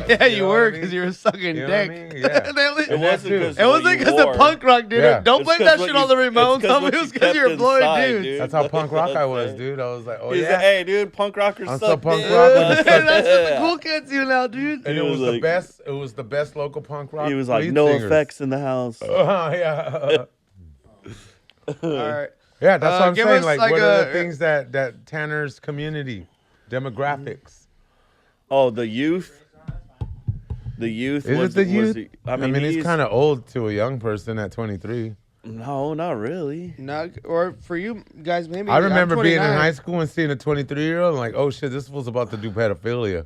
Yeah, you were because you were sucking You know dick. what I mean? Yeah. It wasn't It wasn't because the punk rock did Yeah. it. Don't It's blame 'cause that what shit you- on the Ramones. it's 'cause Tell me what it you was because kept you were blowing inside, dudes. dude. That's how punk rock I was, Okay. dude. I was like, oh He's yeah. like, hey, dude, punk rockers I'm suck so punk dick. rock. That's what the cool kids do now, dude. And He it was was the like- best. It was the best local punk rock. He was like, lead no singers. effects in the house. Yeah. All right. Yeah, that's what I'm give saying. us Like, like what are a- the things that Tanner's community demographics? Oh, the youth. The youth. Is was, it the was youth? the- I mean, he's kind of old to a young person at 23. No, not really. Not, or for you guys, maybe. I remember I'm being in 29. high school and seeing a 23-year-old and like, oh shit, this fool's about to do pedophilia.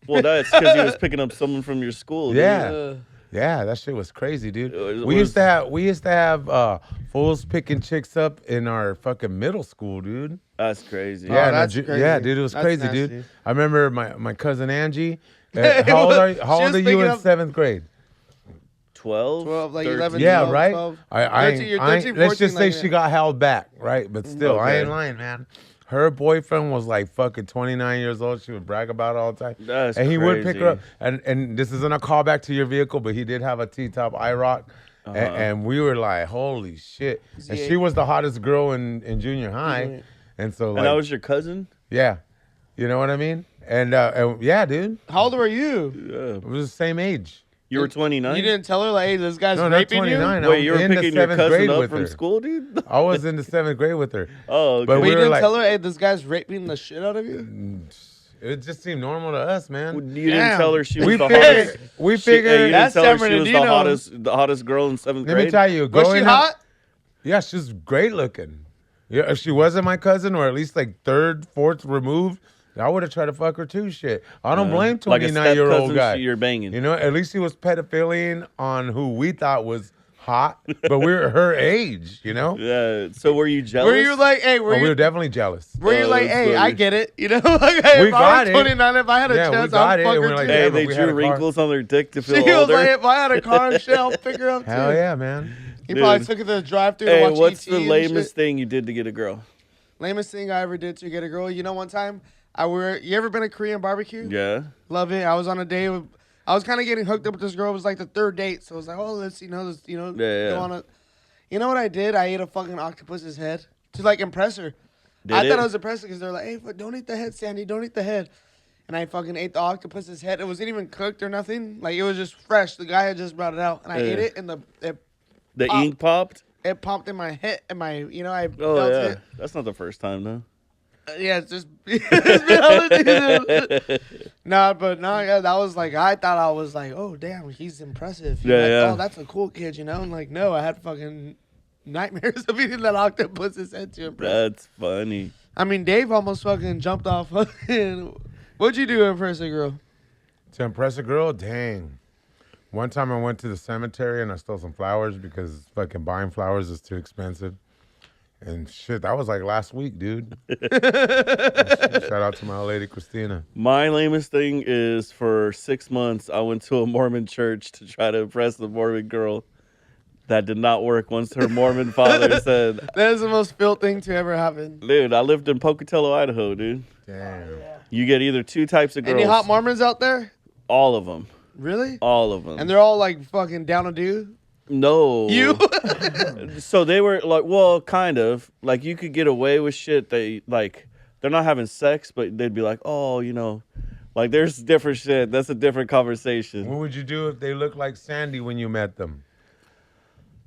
Well, that's because he was picking up someone from your school. Yeah. Dude. Yeah, that shit was crazy, dude. It We was- used to have fools picking chicks up in our fucking middle school, dude. That's crazy. Yeah, that's yeah, crazy. dude, it was That's crazy, nasty. dude. I remember my cousin Angie. How old are you? How She old was are you picking in up- 7th grade? 12? 12, like 13. 11. Yeah, 12, right. 12. I 13, you're ain't- 13, let's just 14, say like she that. got held back, right? But still, I Okay. ain't lying, man. Her boyfriend was like fucking 29 years old. She would brag about it all the time. That's and he would pick her up. crazy. And this isn't a callback to your vehicle, but he did have a T-top IROC. And we were like, holy shit. And she was the hottest girl in junior high. And so, like, And that was your cousin? yeah. You know what I mean? And yeah, dude. How old were you? Yeah. It was the same age. You were 29? You didn't tell her, like, hey, this guy's No, not raping 29. you? Wait, you were in the picking your 7th cousin grade up with from her. school, dude? I was in the 7th grade with her. Oh, okay. But But we you were didn't like, tell her, hey, this guy's raping the shit out of you? it just seemed normal to us, man. You didn't tell her she was We the figured, hottest. we Hey, figured. you That's didn't tell her San she was the Bernardino. hottest girl in 7th Let grade? me tell you, Was she growing up- hot? Yeah, she's great looking. Yeah, if she wasn't my cousin, or at least like 3rd, 4th removed, I would have tried to fuck her too. Shit, I don't blame Like a 29-year-old step-cousin guy. you're banging. You know, at least he was pedophilian on who we thought was hot, but we were her age. You know, Yeah. So were you jealous? Were you like, hey, we were you definitely jealous. Were you like, that's hey, I funny. get it, you know? Like, hey, We if I got was it. 29, if I had a Yeah, we chance, got I'd it, fuck and her we're like, too. Hey, Yeah, they but we had drew a car. wrinkles on their dick to She feel was older. like, if I had a car and shit, I'll pick her up too. Hell yeah, man. He probably Dude. took her to the drive-thru to Hey, watch what's ET the and lamest shit. thing you did to get a girl? Lamest thing I ever did to get a girl? You know, one time, you ever been to Korean barbecue? Yeah. Love it. I was on a date with, I was kind of getting hooked up with this girl. It was like the 3rd date. So I was like, oh, let's, Yeah, go on a, you know what I did? I ate a fucking octopus's head to like impress her. I Did thought it? I was impressed because they're like, hey, don't eat the head, Sandy. Don't eat the head. And I fucking ate the octopus's head. It wasn't even cooked or nothing. Like, it was just fresh. The guy had just brought it out. And I Yeah. ate it, and The Pop. ink popped? it popped in my head. And I Oh, felt yeah. it. That's not the first time, though. Yeah, it's just it's been all Nah, but no, yeah, that was like, I thought I was like, oh damn, he's impressive. Yeah, Like, yeah. Oh, that's a cool kid, you know? And like, no, I had fucking nightmares of eating that octopus's head to impress. That's funny. I mean, Dave almost fucking jumped off. Fucking, what'd you do to impress a girl? To impress a girl, dang. One time I went to the cemetery and I stole some flowers because fucking buying flowers is too expensive. And shit, that was like last week, dude. Shout out to my old lady, Christina. My lamest thing is for 6 months, I went to a Mormon church to try to impress the Mormon girl. That did not work once her Mormon father said, That is the most filth thing to ever happen. dude, I lived in Pocatello, Idaho, dude. Damn. You get either 2 types of girls. Any hot Mormons out there? All of them. Really? All of them. And they're all like fucking down to do? No. You? So they were like, well, kind of. Like, you could get away with shit. They're not having sex, but they'd be like, oh, like, there's different shit. That's a different conversation. What would you do if they looked like Sandy when you met them?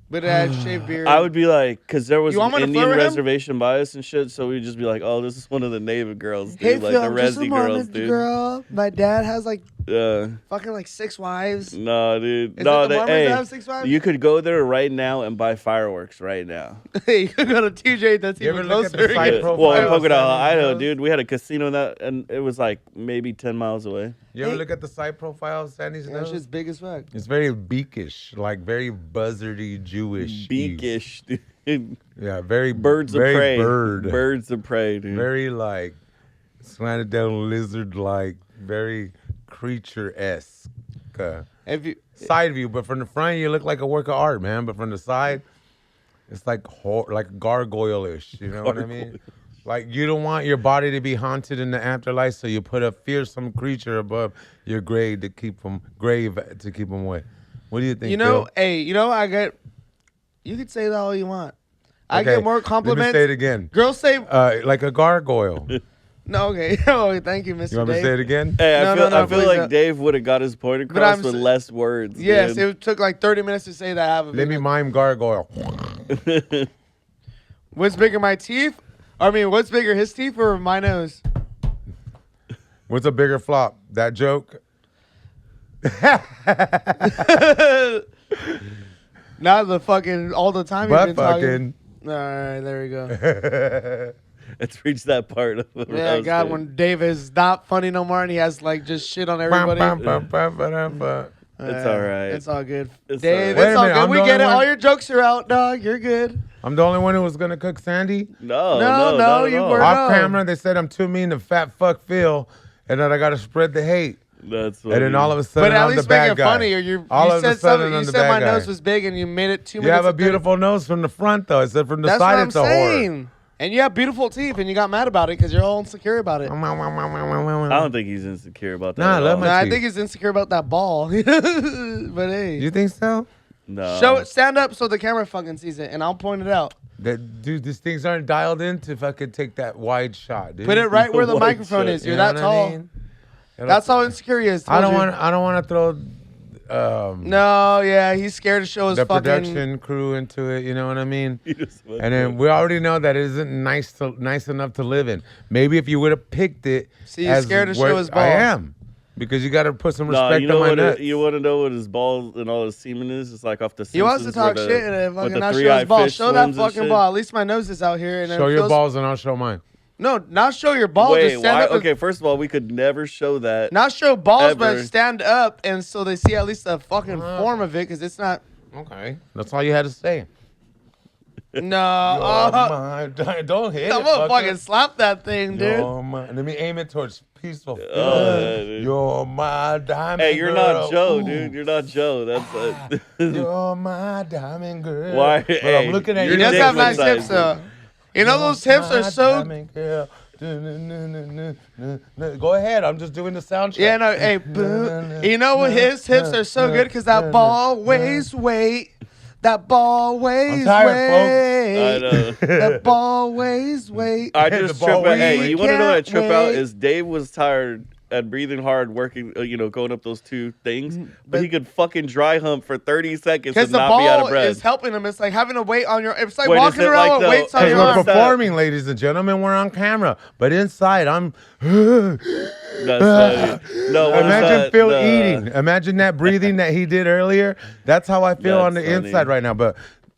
But it had shaved beard. I would be like, because there was You want me to Indian flirt with him? reservation bias and shit, so we'd just be like, oh, this is one of the Native girls, dude. Hey, like Phil, the I'm just a Resi Mormon girls, dude. girl. My dad has like Yeah. fucking like 6 wives. No, dude. Is no, it the Mormons hey, that have 6 wives? you could go there right now and buy fireworks right now. Hey, you could go to TJ. That's You even ever look at closer. the site Yeah. profile? Well, in of Pocatello, Sandy Idaho, girls? dude, we had a casino in that, and it was like maybe 10 miles away. You ever look at the site profile of Sandy's That nose? shit's big as fuck. It's very beakish, like very buzzardy Jewish. Beakish, dude. Yeah, very Birds of very prey. Bird. Birds of prey, dude. Very like slanted down lizard like, very creature-esque. If you, Side view, but from the front you look like a work of art, man. But from the side, it's like like gargoyle-ish. You know what I mean? Like, you don't want your body to be haunted in the afterlife, so you put a fearsome creature above your grave to keep them away. What do you think? You know, Phil? hey, I get. You could say that all you want. I Okay, get more compliments. Let me say it again. Girls say like a gargoyle. no. Okay. Oh, thank you, Mr. You want me to Dave. say it again? Hey, No, I please feel like don't. Dave would have got his point across with less words. Yes, dude. it took like 30 minutes to say that. I have a Let me big- mime gargoyle. What's bigger, my teeth? I mean, what's bigger, his teeth or my nose? What's a bigger flop? That joke? Not the fucking all the time. Butt You've been fucking. talking. All right, there we go. Let's reach that part of the Yeah, God, when Dave is not funny no more and he has like just shit on everybody. It's all right. It's all good. It's Dave, all right. it's all Wait a minute, good. I'm We the get it. only All one- your jokes are out, dog. You're good. I'm the only one who was gonna cook Sandy. No, No, not at you all. were- Off no. camera, they said I'm too mean to fat fuck Phil, and that I gotta spread the hate. That's what And then all of a sudden, But at I'm the least make bad it guy. funny. Or you All of a said sudden, something. I'm You the said my bad guy. nose was big and you made it 2 You minutes. have a and 30 beautiful nose from the front, though. I said from the That's side, what I'm it's a whore. saying. And you have beautiful teeth, and you got mad about it because you're all insecure about it. I don't think he's insecure about that. Nah, I at love all. my No, I teeth. think he's insecure about that ball. But hey, You think so? No. show it, stand up so the camera fucking sees it, and I'll point it out. Dude, these things aren't dialed in to fucking take that wide shot, dude. Put it right where the White microphone shit. is. You You're know that what I tall. mean? That's how insecure he is. I told don't you. want to throw No, yeah, he's scared to show his the fucking. production crew into it. You know what I mean? You just went And then we already know that it isn't nice enough to live in. Maybe if you would have picked it, See, he's scared to show where- his ball. I am, because you got to put some Nah, respect you know on my what? nuts. You want to know what his balls and all his semen is? It's like off the. He wants to Simpsons talk where shit and with fucking the not show three-eyed his ball. fish Show that swims and fucking shit. ball. At least my nose is out here. And then Show your Phil's- balls and I'll show mine. No, not show your balls. Wait, just stand why? up. and- Okay, first of all, we could never show that. Not show balls, but Ever. stand up, and so they see at least the fucking form of it, because it's not. Okay, that's all you had to say. No, Don't hit I'm it, gonna fucker. fucking slap that thing, dude. Let me aim it towards peaceful. Oh, yeah, dude. You're my diamond Hey, you're girl. not Joe, Ooh. dude. You're not Joe. That's You're my diamond girl. Why? But Hey, I'm looking at your He you. does dick have looks nice like- hips, though. You know those hips are so. Go ahead. I'm just doing the sound check. Yeah, no, hey, boo. You know what? His hips are so good because that ball weighs weight. That ball weighs tired, I weight. know. That ball weighs weight. I The just ball trip out. weighs Hey, weight. you want to know what I Can't trip out wait. is Dave was tired and breathing hard, working, going up those two things, but but- he could fucking dry hump for 30 seconds Because and the not be out of ball breath. is helping him. It's like having a weight on your. It's like Wait, is walking it around like with the- weights on Because your Hey, we're arm. that? performing, ladies and gentlemen. We're on camera. But inside, I'm... That's funny. No, what is Imagine that? Phil The- eating. Imagine that breathing that he did earlier. That's how I feel on the That's funny. inside right now. But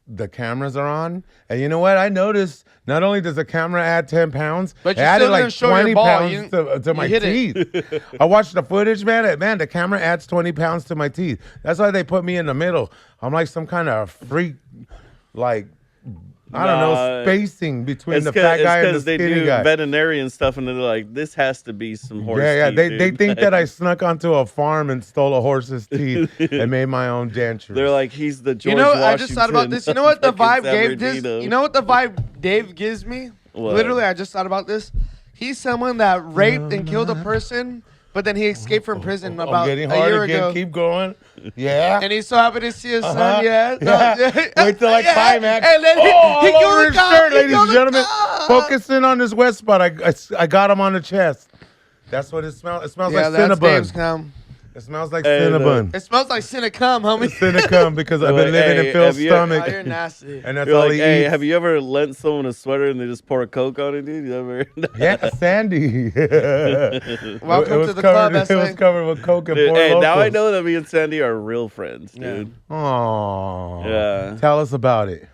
the cameras are on. And you know what? I noticed not only does the camera add 10 pounds, But it you added still like didn't show your 20 ball. pounds You- to you my hit it. teeth. I watched the footage, man. Man, the camera adds 20 pounds to my teeth. That's why they put me in the middle. I'm like some kind of freak, like, I don't know, Nah, spacing between It's the fat guy and the they skinny do guy. veterinarian stuff, and they're like, this has to be some horse Yeah, teeth, They dude. think that I snuck onto a farm and stole a horse's teeth and made my own dentures. They're like, he's the George You know, Washington. I just thought about this. You know what the fucking vibe Dave San gives? Bernardino. You know what the vibe Dave gives me? What? Literally, I just thought about this. He's someone that raped and killed a person, but then he escaped from prison I'm about getting a hard year again. ago. Keep going. Yeah. And he's so happy to see his son. Uh-huh. Yeah. Yeah. Wait till I climax. And then Oh, he all killed over the his cop. shirt, He ladies killed and the gentlemen. cop. Focusing on his wet spot. I got him on the chest. That's what it smells. It smells Yeah, like that's Dave's Cinnabon. cum. It smells like Hey, Cinnabon. It smells like Cinnacum, homie. Cinnacum because I've been Like, living hey, in Phil's have you- stomach. Oh, you're nasty. And that's You're all like, he hey, eats. have you ever lent someone a sweater and they just pour a Coke on it, dude? You ever? Yeah, Sandy. Welcome to the club, It was S.A. covered with Coke and Dude, Four hey, now I Locos. know that me and Sandy are real friends, dude. Aww. Yeah. Tell us about it.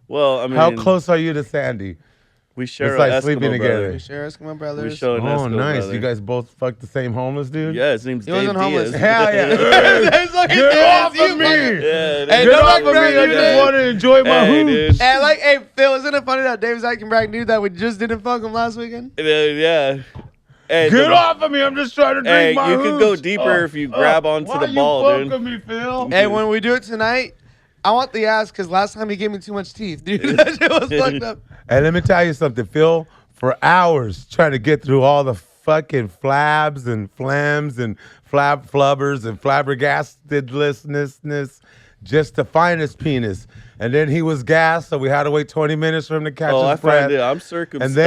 Well, I mean, How close are you to Sandy? we share Besides a Eskimo sleeping together? brother. We share Eskimo We brothers. share an Oh, Eskimo nice. brother. You guys both fucked the same homeless dude? Yeah, his name's He Dave wasn't homeless. Diaz. Hell yeah. It's like, Get yeah, off you of me! fucking- Yeah, Hey, dude. Get don't off like of me! I brand new just dude. want to enjoy my Hey, hooch. dude. And like, hey, Phil, isn't it funny that Dave Zeichenbrag knew that we just didn't fuck him last weekend? Yeah. Hey, Get off of me! I'm just trying to drink Hey, my you hooch. could go deeper if you grab onto Why the ball, you dude. fucking me, Phil? Hey, when we do it tonight, I want the ass because last time he gave me too much teeth, dude. That shit was fucked up. Hey, let me tell you something. Phil for hours trying to get through all the fucking flabs and flams and flubbers and flabbergastedlessness just to find his penis. And then he was gassed, so we had to wait 20 minutes for him to catch his I breath. find it. I'm circumcised.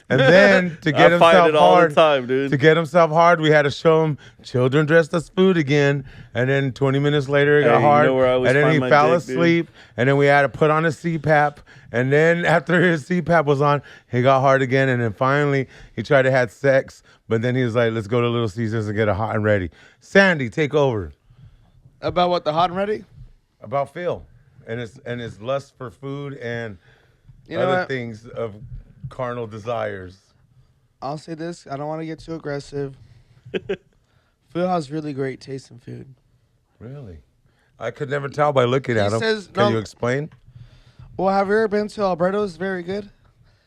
And then to get I find himself it all hard, the time, dude. to get himself hard, we had to show him children dressed as food again. And then 20 minutes later, it got Hey, you hard. know where I always And then find he my fell dick, dude? asleep. And then we had to put on a CPAP. And then after his CPAP was on, he got hard again. And then finally, he tried to have sex. But then he was like, let's go to Little Caesars and get a hot and ready. Sandy, take over. About what, the hot and ready? About Phil and his lust for food and You know other what? things of carnal desires. I'll say this. I don't want to get too aggressive. Phil has really great taste in food. Really? I could never tell by looking at He him. says- Can no. you explain? Well, have you ever been to Alberto's? Very good.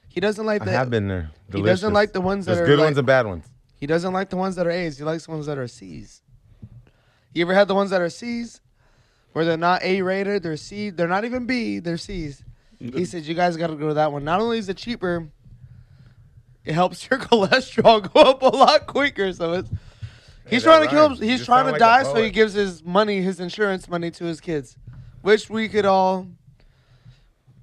He doesn't like I the. have been there. He Delicious. doesn't like the ones that There's are good like, ones and bad ones. He doesn't like the ones that are A's. He likes the ones that are C's. You ever had the ones that are C's, where they're not A rated, they're C, they're not even B, they're C's. He said you guys got to go to that one. Not only is it cheaper, it helps your cholesterol go up a lot quicker. So it's he's that trying to kill rhymes. him. You He's just trying sound to like die, a so he poet. gives his money, his insurance money, to his kids, which we could all.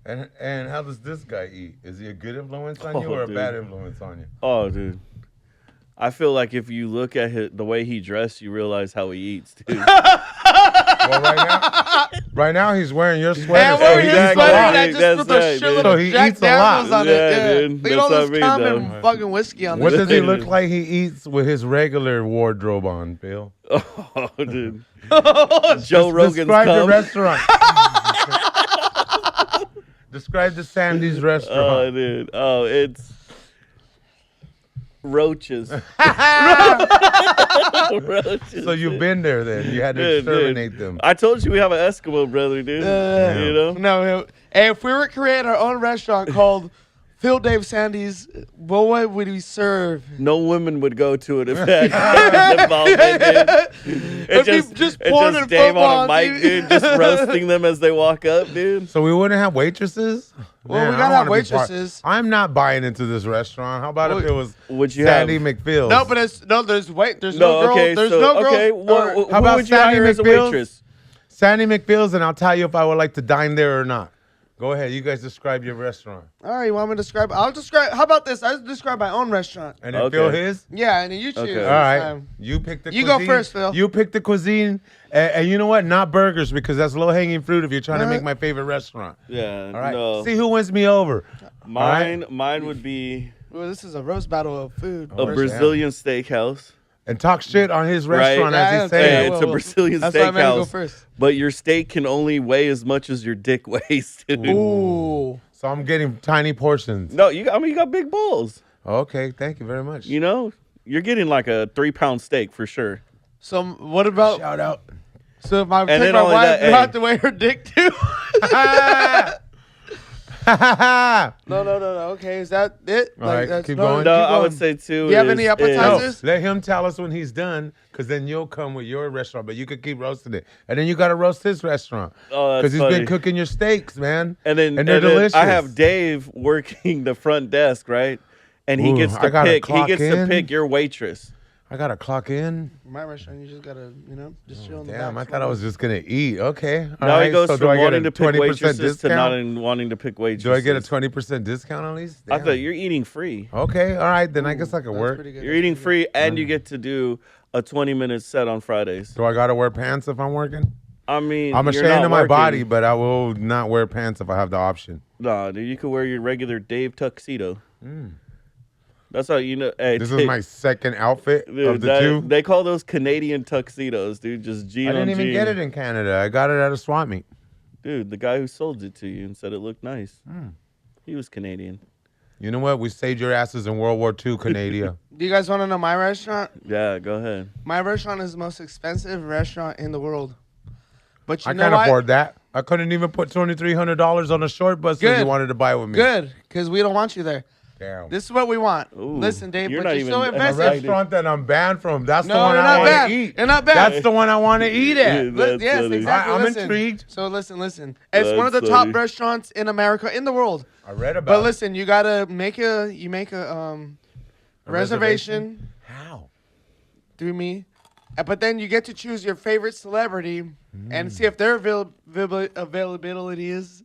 And how does this guy eat? Is he a good influence on you Oh, or a dude. bad influence on you? Oh, dude. I feel like if you look at the way he dressed, you realize how he eats, dude. Well, right now he's wearing your sweater. And so we're he his eats a sweater lot. that That's just put a right, shitload dude. So of he Jack eats a lot. Daniels on Yeah, it. dude. Look at all That's this what I cum mean, and though. fucking whiskey on What this. does he look like he eats with his regular wardrobe on, Phil? Oh, dude. Joe Rogan's Describe the cum. restaurant. Describe the Sandy's Oh, restaurant. dude. Oh, it's roaches. Roaches. So you've been there then. You had to Dude, exterminate dude. them. I told you we have an Eskimo brother, dude. You know? No, hey, if we were creating our own restaurant called Phil Dave Sandy's, what would we serve? No women would go to it if that was involved, dude. It'd be just porn and Dave on football, a mic, dude, just roasting them as they walk up, dude. So we wouldn't have waitresses? Well, we I gotta have wanna be part- waitresses. I'm not buying into this restaurant. How about if it was Would you Sandy have? McPhill's? No, but there's no No, girl. okay, There's so, no girl. okay. or- Who How about would you Sandy hire as a McPhill's? waitress? Sandy McPhill's, and I'll tell you if I would like to dine there or not. Go ahead. You guys describe your restaurant. all right, you want me to describe? I'll describe. How about this? I'll describe my own restaurant. And then Okay. Phil his? Yeah, and then you choose. Okay. this All right. time. You pick the You go cuisine. first, Phil. You pick the cuisine. And you know what? Not burgers, because that's low-hanging fruit if you're trying to Uh, make my favorite restaurant. Yeah, All right. no. See who wins me over. Mine would be Well, this is a roast battle of food. a yeah. Brazilian steakhouse. And talk shit on his Right. restaurant Yeah, as yeah, he's saying. Hey, yeah, it's a well, Brazilian That's why I made you go steakhouse, first. but your steak can only weigh as much as your dick weighs, dude. Ooh. So I'm getting tiny portions. No, you got big balls. Okay, thank you very much. You know, you're getting like a 3-pound steak for sure. So what about? Shout out. So if I take then my only wife, that, do I hey. have to weigh her dick too? No. Okay, is that it? All right, that's keep no, going. No, keep I would going. say too. Do you have any is- appetizers? Let him tell us when he's done, because then you'll come with your restaurant, but you could keep roasting it. And then you got to roast his restaurant. Oh, that's Because he's funny. been cooking your steaks, man. And then, they're delicious. I have Dave working the front desk, right? And he Ooh, gets I to gotta pick. He clock gets to in. pick your waitress. I got to clock in. My restaurant, you just gotta, just chill in the Damn, I back. thought I was just going to eat. Okay. All Now right. he goes so do from I get wanting a to pick 20% waitresses to not discount? wanting to pick waitresses. Do I get a 20% discount at least? I Damn. thought you're eating free. Okay. All right. Then I guess I could That's work. pretty good. You're eating free, and you get to do a 20-minute set on Fridays. Do I got to wear pants if I'm working? I mean, I'm you're ashamed not of my working. body, but I will not wear pants if I have the option. Nah, dude, you could wear your regular Dave tuxedo. That's how you know. Hey, This is my second outfit dude, of the two. They call those Canadian tuxedos, dude. Just jean I on didn't even jean. get it in Canada. I got it at a swap meet. Dude, the guy who sold it to you and said it looked nice. Hmm. He was Canadian. You know what? We saved your asses in World War II, Canada. Do you guys want to know my restaurant? Yeah, go ahead. My restaurant is the most expensive restaurant in the world. But you I know can't what? afford that. I couldn't even put $2,300 on a short bus if Good. you wanted to buy with me. Good, because we don't want you there. Damn. This is what we want. Ooh, Listen, Dave, you're but not you're so even- And the invested. restaurant that I'm banned from, that's the No, one you're I not want bad. to eat. You're not bad. That's the one I want to eat at. That's Yes, funny. exactly. I'm listen. intrigued. So listen. It's one of the That's top funny. restaurants in America, in the world. I read about But it. listen, you gotta make a reservation How? through me, but then you get to choose your favorite celebrity and see if their availability is,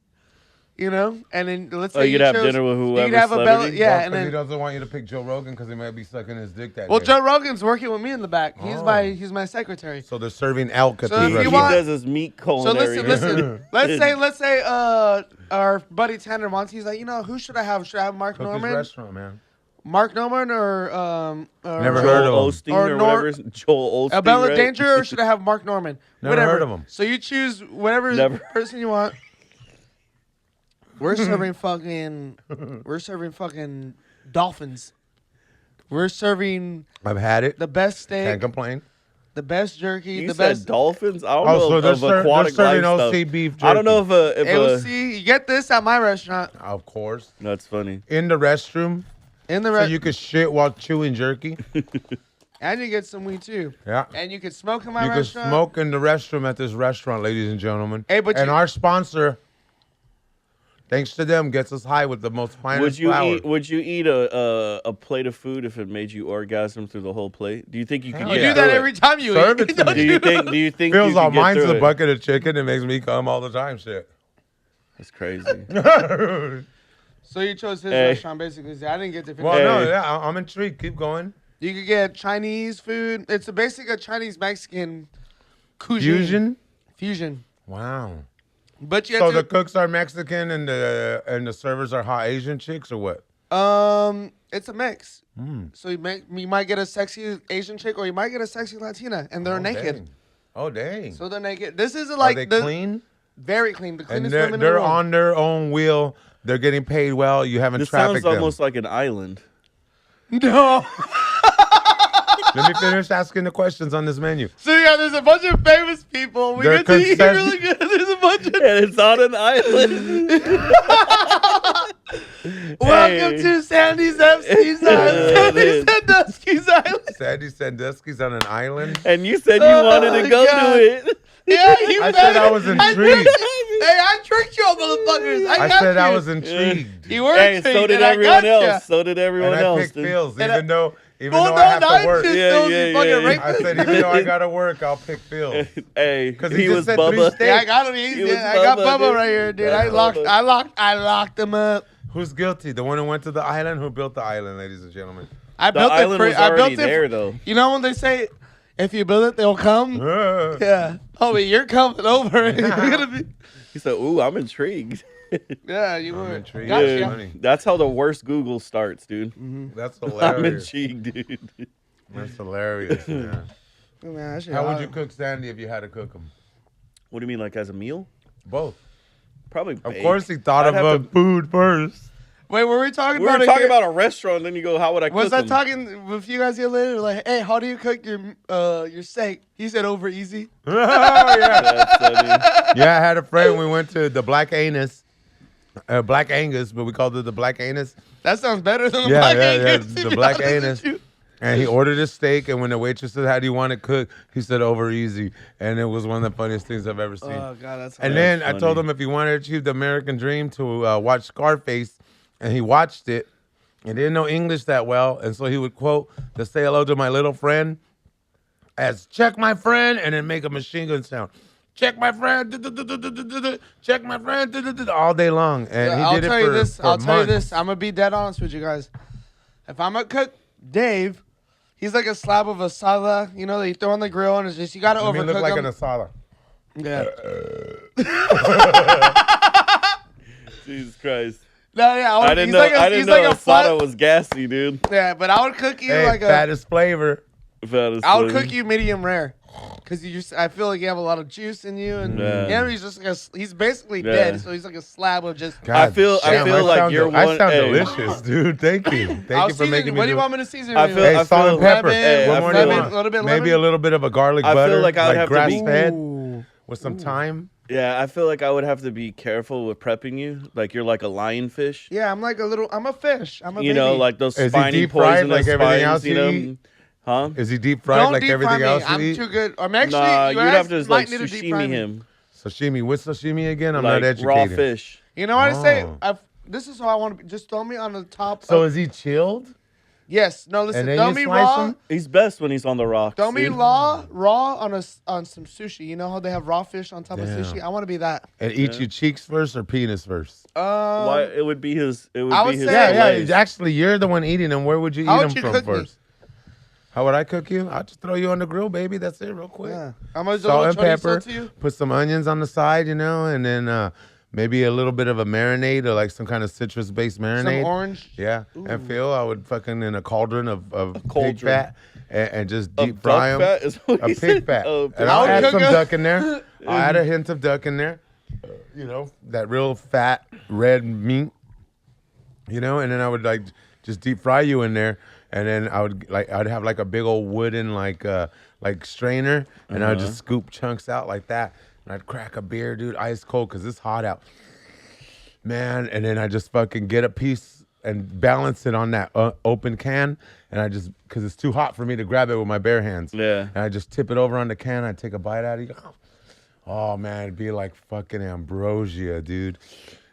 you know. And then let's say you could have chose- dinner with you whoever could have celebrity? yeah, Well, and 'cause he then doesn't want you to pick Joe Rogan because he might be sucking his dick that well, day. Joe Rogan's working with me in the back. Oh. He's my secretary. So they're serving elk at So this if you He restaurant. want- does his meat So culinary. listen. let's say our buddy Tanner wants. He's like, who should I have? Should I have Mark Cook his Norman? restaurant, man. Mark Norman or Never Joel heard of him. Osteen Or or, Nor- whatever. Joel Osteen, Bella right? Danger, or should I have Mark Norman? Never Whatever. heard of him. So you choose whatever Never. person you want. We're serving fucking dolphins. We're serving I've had it. the best steak, Can't complain. the best jerky, You the said best dolphins? I don't Oh, know so they're of aquatic serving life OC stuff. beef I don't know jerky. if a AOC. You get this at my restaurant Of course. That's funny. In the restroom, in the so restaurant, you could shit while chewing jerky. and you get some weed too. Yeah. And you can smoke in my You can restaurant. smoke in the restroom at this restaurant, ladies and gentlemen. Hey, but and you- our sponsor, thanks to them, gets us high with the most finest Would you flour. eat a plate of food if it made you orgasm through the whole plate? Do you think you could Hell get You do through that it? every time you Serve eat. it to Don't me. you? Do you think Feels you all could get mine's through a it? bucket of chicken. It makes me come all the time. Shit. That's crazy. So you chose his Hey. restaurant basically. I didn't get to finish. Well, no, Hey. yeah, I'm intrigued. Keep going. You could get Chinese food. It's basically a Chinese Mexican cuisine. Fusion. Wow. But you So have the cooks are Mexican and the servers are hot Asian chicks or what? it's a mix. So you might get a sexy Asian chick or you might get a sexy Latina and they're Oh, naked. dang. Oh dang. So they're naked. This is Are like they the clean? very clean, the And cleanest they're, women in the they're world. on their own wheel. They're getting paid well. You haven't This trafficked sounds them. almost like an island. No. Let me finish asking the questions on this menu. So yeah, there's a bunch of famous people. We They're get to eat concession- really good. There's a bunch of And it's on an island. welcome to Sandy's FC's Island. Sandy Sandusky's Island. Sandy Sandusky's on an island. And you said you wanted to go God. to it. Yeah, you I bet. said I was intrigued. Hey, I tricked y'all, motherfuckers. I got said you. I was intrigued. You were Hey, intrigued, so did and I everyone got ya. else. So did everyone And I else. picked dude. Phil's, And even though Well, I have to work. just Yeah, those yeah, you fucking yeah. rapist. I said even though I gotta work, I'll pick Phil's. Hey, Because he he just was said 3 Bubba. steaks. Yeah, I got him easy. It was I got Bubba, Bubba dude. right here, dude. That's Bubba. I locked him up. Who's guilty? The one who went to the island? Who built the island, ladies and gentlemen? I The built island it. was I built already it. there, though. You know when they say, if you build it, they'll come. Yeah. Oh, but you're coming over. You're gonna be. He said, "Ooh, I'm intrigued." Yeah, you I'm were. intrigued. Gotcha. Yeah. Dude, Funny. that's how the worst Google starts, dude. That's I'm hilarious. intrigued, dude. That's hilarious, man. Man, that shit How would hot. you cook Sandy if you had to cook him? What do you mean, like as a meal? Both. Probably. Of baked. course, he thought I'd of have a food first. Wait, were we talking We about were it talking here? about a restaurant, then you go, "How would I cook Was I them?" talking with you guys the other day? Like, hey, how do you cook your steak? He said over easy. Oh, yeah. That's funny. Yeah, I had a friend. We went to the Black Angus, but we called it the Black Anus. That sounds better than the Yeah, black yeah, Angus, yeah, to the be black honest with anus. you. And he ordered a steak, and when the waitress said, "How do you want it cooked?" he said, "Over easy." And it was one of the funniest things I've ever seen. Oh god, that's. And hilarious. then I told funny. him if he wanted to achieve the American dream to watch Scarface, and he watched it and didn't know English that well, and so he would quote the "Say hello to my little friend" as "check my friend," and then make a machine gun sound. Check my friend, check my friend, all day long, and Yeah, he I'll did it tell for you this. for I'll tell you months. this. I'm gonna be dead honest with you guys. If I'm gonna cook Dave, he's like a slab of asada, you know, that you throw on the grill, and it's just you gotta I mean, overcook look like him. an asada. Yeah. Jesus Christ. No, yeah. I didn't he's know. like a, I didn't he's know like a asada flat. was gassy, dude. Yeah, but I would cook you Hey, like a. fattest flavor. I would cook you medium rare, cause I feel like you have a lot of juice in you, and Yeah. he's just like he's basically Yeah. dead, so he's like a slab of just. I feel like sound you're I one- sound hey. delicious, dude. Thank you. Thank I'll you for season making it. me What do you do want me to season? I it feel- with? Hey, salt and pepper. Lemon, Hey, What I more do feel- you lemon, want? a little bit of Maybe lemon. a little bit of a garlic I feel butter, like I would have to grass be- fed Ooh. with some thyme. Yeah, I feel like I would have to be careful with prepping you. Like you're like a lionfish. Yeah, I'm a fish. I'm a You baby. know, like those Is he spiny deep fried poisonous like everything spines, else you you know? eat? Huh? Is he deep fried Don't like deep fry everything me. else you I'm eat? too good. I'm actually. Nah, you you'd have guys to might like need to deep fry sashimi me. him. Sashimi. What's sashimi again? I'm Like not educated. raw fish. You know what I say? Oh. This is how I want to. Just throw me on the top. So of, is he chilled? yes. No. Listen. And then Throw you me slice raw. him? He's best when he's on the rocks. Throw me dude. raw on some sushi. You know how they have raw fish on top of Damn. sushi? I want to be that. And eat your cheeks first or penis first? Why it would be his? It would I be would his. say- Yeah, fillets. Actually, you're the one eating them. Where would you How eat would them you from cook me? first? How would I cook you? I'll just throw you on the grill, baby. That's it, real quick. Yeah. I'm gonna do a Salt little and chorizo pepper. to you. Put some onions on the side, you know, and then maybe a little bit of a marinade or like some kind of citrus-based marinade. Some orange. Yeah. And Phil, I would fucking in a cauldron of pig cauldron. fat and just Of deep fry duck them. fat is what A he pig said? fat. Oh, And I I'll would add cook some a- duck in there. I'll add a hint of duck in there. You know, that real fat red meat. You know, and then I would like just deep fry you in there. And then I'd have like a big old wooden like strainer, and I'd just scoop chunks out like that. And I'd crack a beer, dude, ice cold, cause it's hot out, man. And then I just fucking get a piece and balance it on that open can, and I just, cause it's too hot for me to grab it with my bare hands. Yeah. And I just tip it over on the can. I take a bite out of it. Oh man, it'd be like fucking ambrosia, dude.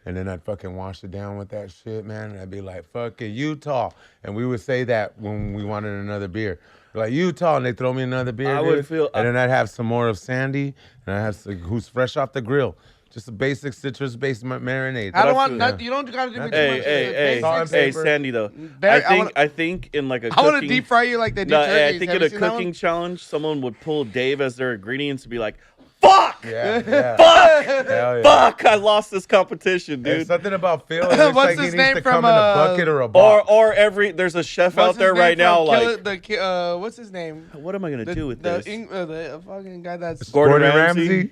And then I'd fucking wash it down with that shit, man. And I'd be like, fucking Utah. And we would say that when we wanted another beer. Like, Utah, and they throw me another beer, I dude. would feel- And then I'd have some more of Sandy, and I'd have some, who's fresh off the grill. Just a basic citrus-based marinade. I don't want. Yeah. Not, you don't gotta do me too Hey, much. hey, hey, Salt and hey, pepper. Sandy though. Very- I think in like a I want to cooking- deep fry you like they do No, turkeys. I think Have in you a seen that cooking one? challenge, someone would pull Dave as their ingredients to be like, "Fuck, Yeah, yeah. fuck, Hell yeah. fuck! I lost this competition, There's dude." something about Phil. It looks What's like he his needs name to from, come in a bucket or a box. Or there's a chef out What's there his right name now, from like, Kill It- what's his name? what am I gonna do with this? The fucking guy that's Gordon Ramsay?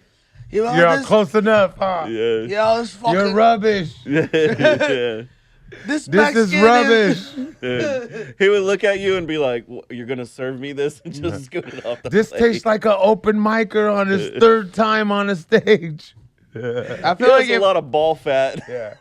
you know, You're this, close enough, huh? Yeah. yeah, this fucking You're rubbish. Yeah. this This is Mexican rubbish. Yeah. He would look at you and be like, "You're gonna serve me this?" and just scoot it off the This plate. tastes like an open micer on his third time on a stage. I He feel like has a lot of ball fat. Yeah.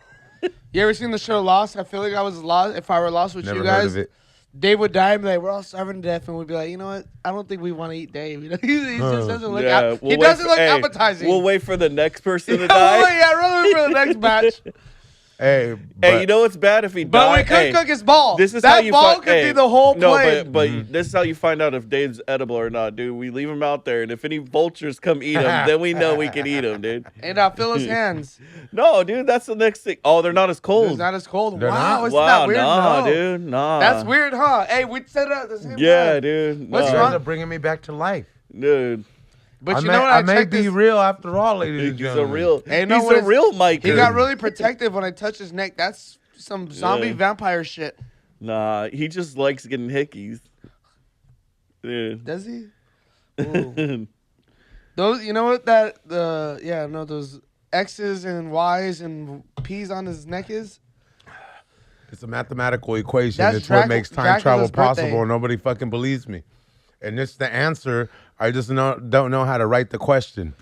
you ever seen the show Lost? I feel like I was lost. If I were lost with Never you heard guys, of it. Dave would die and be like, "We're all starving to death," and we'd be like, "You know what? I don't think we want to eat Dave." You know, he just doesn't look. Yeah, he doesn't look appetizing. We'll wait for the next person to yeah, die. yeah, really for the next batch. Hey, Hey, you know what's bad if he But dies? we could cook his ball. This is that how you ball fi- could hey, be the whole no, plate. but this is how you find out if Dave's edible or not, dude. We leave him out there, and if any vultures come eat him, then we know we can eat him, dude. And I'll fill his hands. No, dude, that's the next thing. Oh, they're not as cold. It's not as cold. They're Wow, not? isn't Wow, that weird? nah, No. dude, nah. That's weird, huh? Hey, we set it up at the same Yeah, time. dude. What's you nah. guys wrong? are bringing me back to life. Dude? But you know what? I may checked be this. real after all, ladies and He's a gentlemen. real. Hey, no, he's what a is- real Mike. He got really protective when I touched his neck. That's some zombie Yeah. vampire shit. Nah, he just likes getting hickeys. Dude. Does he? Ooh. Those, you know what those X's and Y's and P's on his neck is? It's a mathematical equation. That's It's what makes time travel Dracula's birthday. possible. Nobody fucking believes me. And it's the answer. I just don't know how to write the question.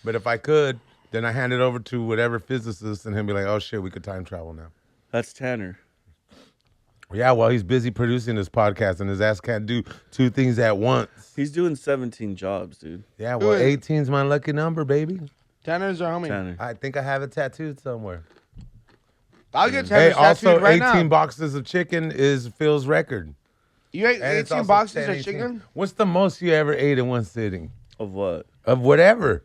But if I could, then I hand it over to whatever physicist and he'll be like, oh shit, we could time travel now. That's Tanner. Yeah, well, he's busy producing this podcast and his ass can't do two things at once. He's doing 17 jobs, dude. Yeah, well, Good. 18's my lucky number, baby. Tanner's our homie. Tanner. I think I have it tattooed somewhere. I'll get Hey, Tanner's also, tattooed right 18 now. boxes of chicken is Phil's record. You ate And it's 18 also boxes 10, of 18. chicken? What's the most you ever ate in one sitting? Of what? Of whatever.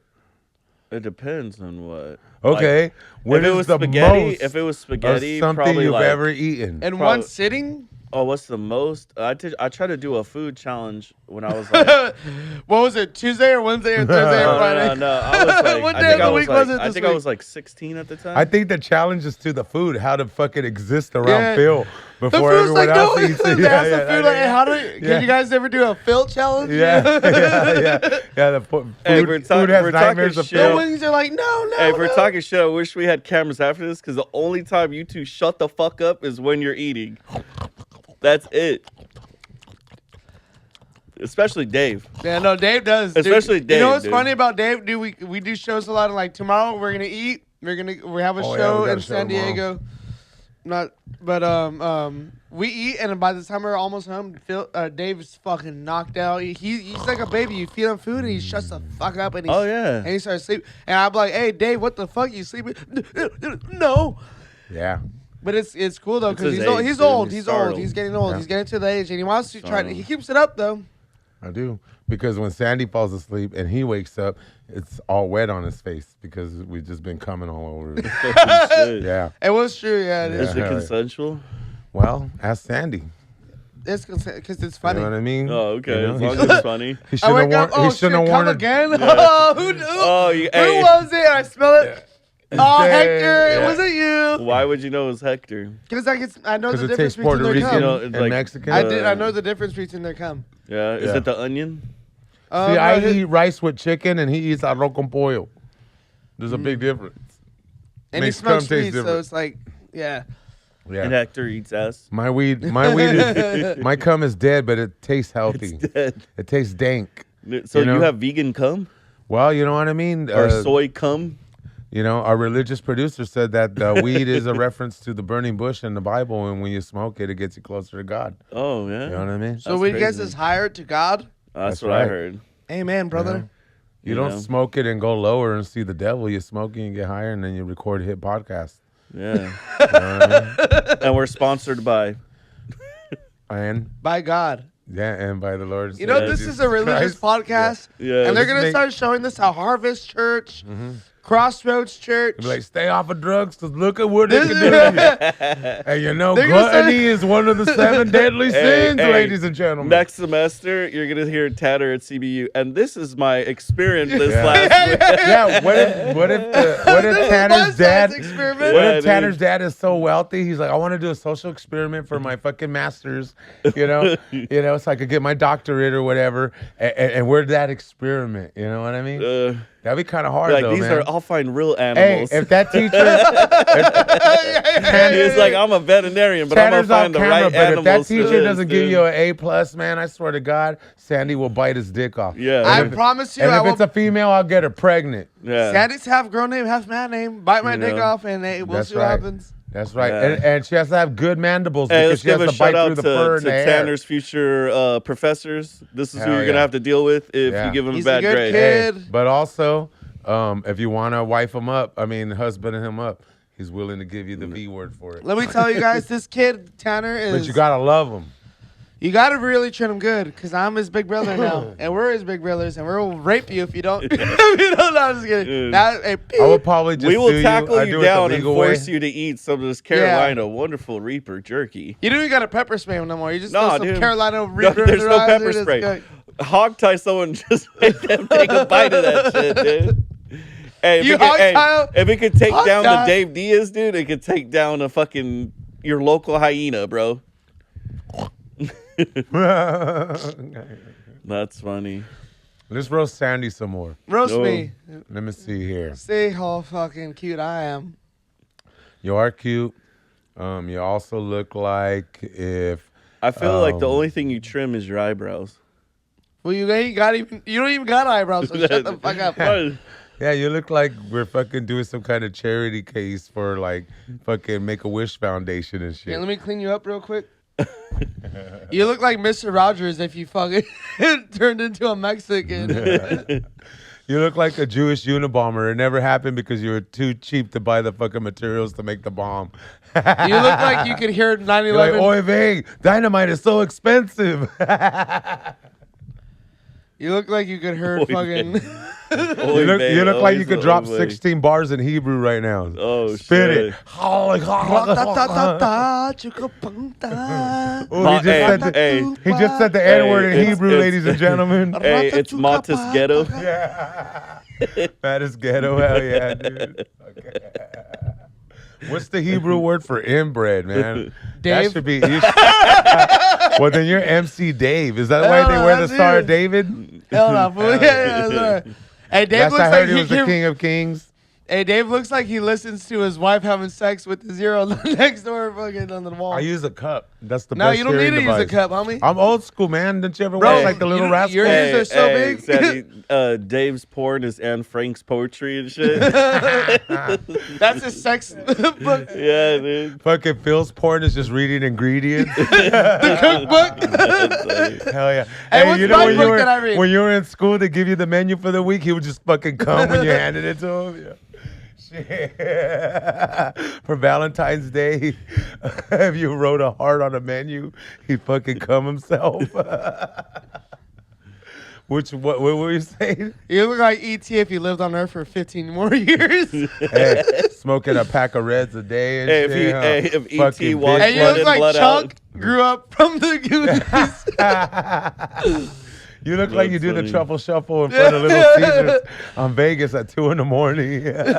It depends on what. Okay. Like, What if it is was the spaghetti, most if it was of spaghetti, something probably you've like. ever eaten? In Probably- one sitting? Oh, what's the most? I tried to do a food challenge when I was like. What was it? Tuesday or Wednesday or Thursday or No, Friday? no. I was like, What I day think of the I was week like, was it I this think I week? was like 16 at the time. I think the challenge is to the food, how to fucking exist around Yeah. Phil The before food's everyone like, else no. eats They it. asked the food, like, hey, how do Yeah. can you guys ever do a Phil challenge? Yeah. The food, Hey, food we're has talking nightmares of shit. The Phil. wings are like, no. Hey, if we're talking shit, I wish we had cameras after this because the only time you two shut the fuck up is when you're eating. That's it. Especially Dave. Yeah, no, Dave does. Especially dude. Dave, You know what's dude. funny about Dave? Dude, we do shows a lot. Of, like tomorrow, we're gonna eat. We have a Oh, yeah, show we got in a show San tomorrow. Diego. Not, but we eat, and by the time we're almost home, Dave is fucking knocked out. He's like a baby. You feed him food, and he shuts the fuck up, and and he starts sleeping. And I'm like, hey, Dave, what the fuck? You sleeping? No. Yeah. But it's cool though It's because his he's old. age, He's dude. old. He's He's old. startled. He's getting old. Yeah. He's getting to the age, and he wants to try. Startled. He keeps it up though. I do. Because when Sandy falls asleep and he wakes up, it's all wet on his face because we've just been coming all over. Shit. Yeah. It was true. Yeah, it Is is. it Yeah. consensual? Well, ask Sandy. It's because it's You funny. know what I mean? Oh, okay. You know, As he long as should- it's funny. He I shouldn't wake up. have warned. Oh He shit! shouldn't have Come warned. again? Yeah. Oh, who knew? Oh, Who hey. was it? I smell it. Oh, Yeah. Hector! It Yeah. wasn't you. Why would you know it was Hector? Because I know the Because it difference tastes between Puerto their Rican cum. You know, it's and like- Mexican. I know the difference between their cum. Yeah. Is Yeah. it the onion? See, I no, eat rice with chicken and he eats arroz con pollo. There's a big difference. and he makes smokes cum taste weed, so different. it's like, yeah. Yeah. And Hector eats ass. My weed is my cum is dead, but it tastes healthy. It's dead. It tastes dank. So You know? you have vegan cum Well, you know what I mean. or soy cum? You know, our religious producer said that weed is a reference to the burning bush in the Bible, and when you smoke it, it gets you closer to God. Oh yeah. You know what I mean? So That's weed gets crazy. us higher to God. That's That's what I right. heard. Amen, brother. You You don't know? smoke it and go lower and see the devil. You smoke it and get higher, and then you record a hit podcast. Yeah. You know what I mean? And we're sponsored by. And By God. yeah, and by the Lord. You know, Yeah, this Jesus is a religious Christ. podcast, Yeah. and they're Just gonna make- start showing this at Harvest Church, Crossroads Church. Be like, stay off of drugs, cause look at what it This can do. is- And you know, They're gonna gluttony say- is one of the 7 deadly sins, ladies and gentlemen. Next semester, you're gonna hear Tanner at CBU, and this is my experience this Yeah. last week. Yeah, what if Tanner's dad? Experiment. What Yeah, if dude. Tanner's dad is so wealthy? He's like, I want to do a social experiment for my fucking masters, you know, so I could get my doctorate or whatever. And we're that experiment, you know what I mean? That'd be kind of hard, Like though, these man. are, I'll find real Hey, animals. if that teacher, It's like I'm a veterinarian, but Tanner's I'm on gonna find the camera, right but if animals. that for teacher this, doesn't give dude. you an A+, man, I swear to God, Sandy will bite his dick off. Yeah. I And promise you, And I if will. it's a female, I'll get her pregnant. yeah. Sandy's half girl name, half man name. Bite my You dick know. off, and we'll That's see what right. happens. That's right. Yeah. And she has to have good mandibles Hey, because let's she has give a to bite shout out through to, the fur and the hair. Tanner's future professors. This is who Hell you're gonna yeah. have to deal with if Yeah. you give him He's a a bad good grade. kid. Hey, but also, if you want to wife him up, husband him up, he's willing to give you the V word for it. Let me tell you guys, this kid Tanner is. But you gotta love him. You gotta really treat him good, because I'm his big brother now, and we're his big brothers, and we'll rape you if you don't. If you don't, no, I'm just kidding. Dude. Now, hey, I would probably just We will sue tackle I you do it down the and legal force way. you to eat some of this Carolina Wonderful Reaper jerky. you don't even got to pepper spray him no more. You just Nah, throw some dude. Carolina No, Reaper. there's in no their eyes, pepper and it's spray. good. Hog tie someone, just make them take a bite of that shit, dude. Hey, if You it could, hog tie- if it could take hog down tie- the Dave Diaz, dude, it could take down a fucking your local hyena, bro. That's funny. Let's roast Sandy some more. Roast No. me. Let me see here. See how fucking cute I am. You are cute. You also look like if I feel like the Um, only thing you trim is your eyebrows. Well, you ain't got even. You don't even got eyebrows, so shut the fuck up. yeah, you look like we're fucking doing some kind of charity case for like fucking Make-A-Wish Foundation and shit. Yeah, let me clean you up real quick. You look like Mr. Rogers if you fucking turned into a Mexican. You look like a Jewish Unabomber. It never happened because you were too cheap to buy the fucking materials to make the bomb. You look like you could hear 9/11. You're like, oy vey, dynamite is so expensive. You look like you could hear Oy fucking. You look like you could drop 16. 16 bars in Hebrew right now. Oh, Spit shit. it. Oh, he just said the N-word in Hey, Hebrew, it's- ladies and gentlemen. Hey, it's Matas Ghetto. That is ghetto, hell yeah, dude. Okay. What's the Hebrew word for inbred, man? Dave? That should be. Well, then you're MC Dave. Is that why Hell they no, wear the that's Star you. of David? Hell no, fool. Yeah, sorry. Hey, Dave Yes, looks I like heard he was the can- King of Kings. Hey, Dave looks like he listens to his wife having sex with the zero next door fucking on the wall. I use a cup. That's the No, best you don't need hearing to use a device. cup, homie. I'm old school, man. Didn't you ever Bro, watch like the Little you- Rascals? your ears are so big. Sandy, Dave's porn is Anne Frank's poetry and shit. That's a sex book. Yeah, dude. Fucking Phil's porn is just reading ingredients. The cookbook. Hell yeah. Hey, what's my book that I read? when you were in school, they give you the menu for the week. He would just fucking come when you handed it to him. Yeah. Shit. For Valentine's Day, if you wrote a heart on a menu, he'd fucking come himself. What were you saying? You look like E.T. if you lived on Earth for 15 more years. Hey, smoking a pack of Reds a day and Hey, shit. if huh? E.T. Fucking walked And you blood look in, like blood Chunk out. grew up from the Goonies. You look like you That's do the funny. truffle shuffle in front of Little Caesars on Vegas at 2 a.m.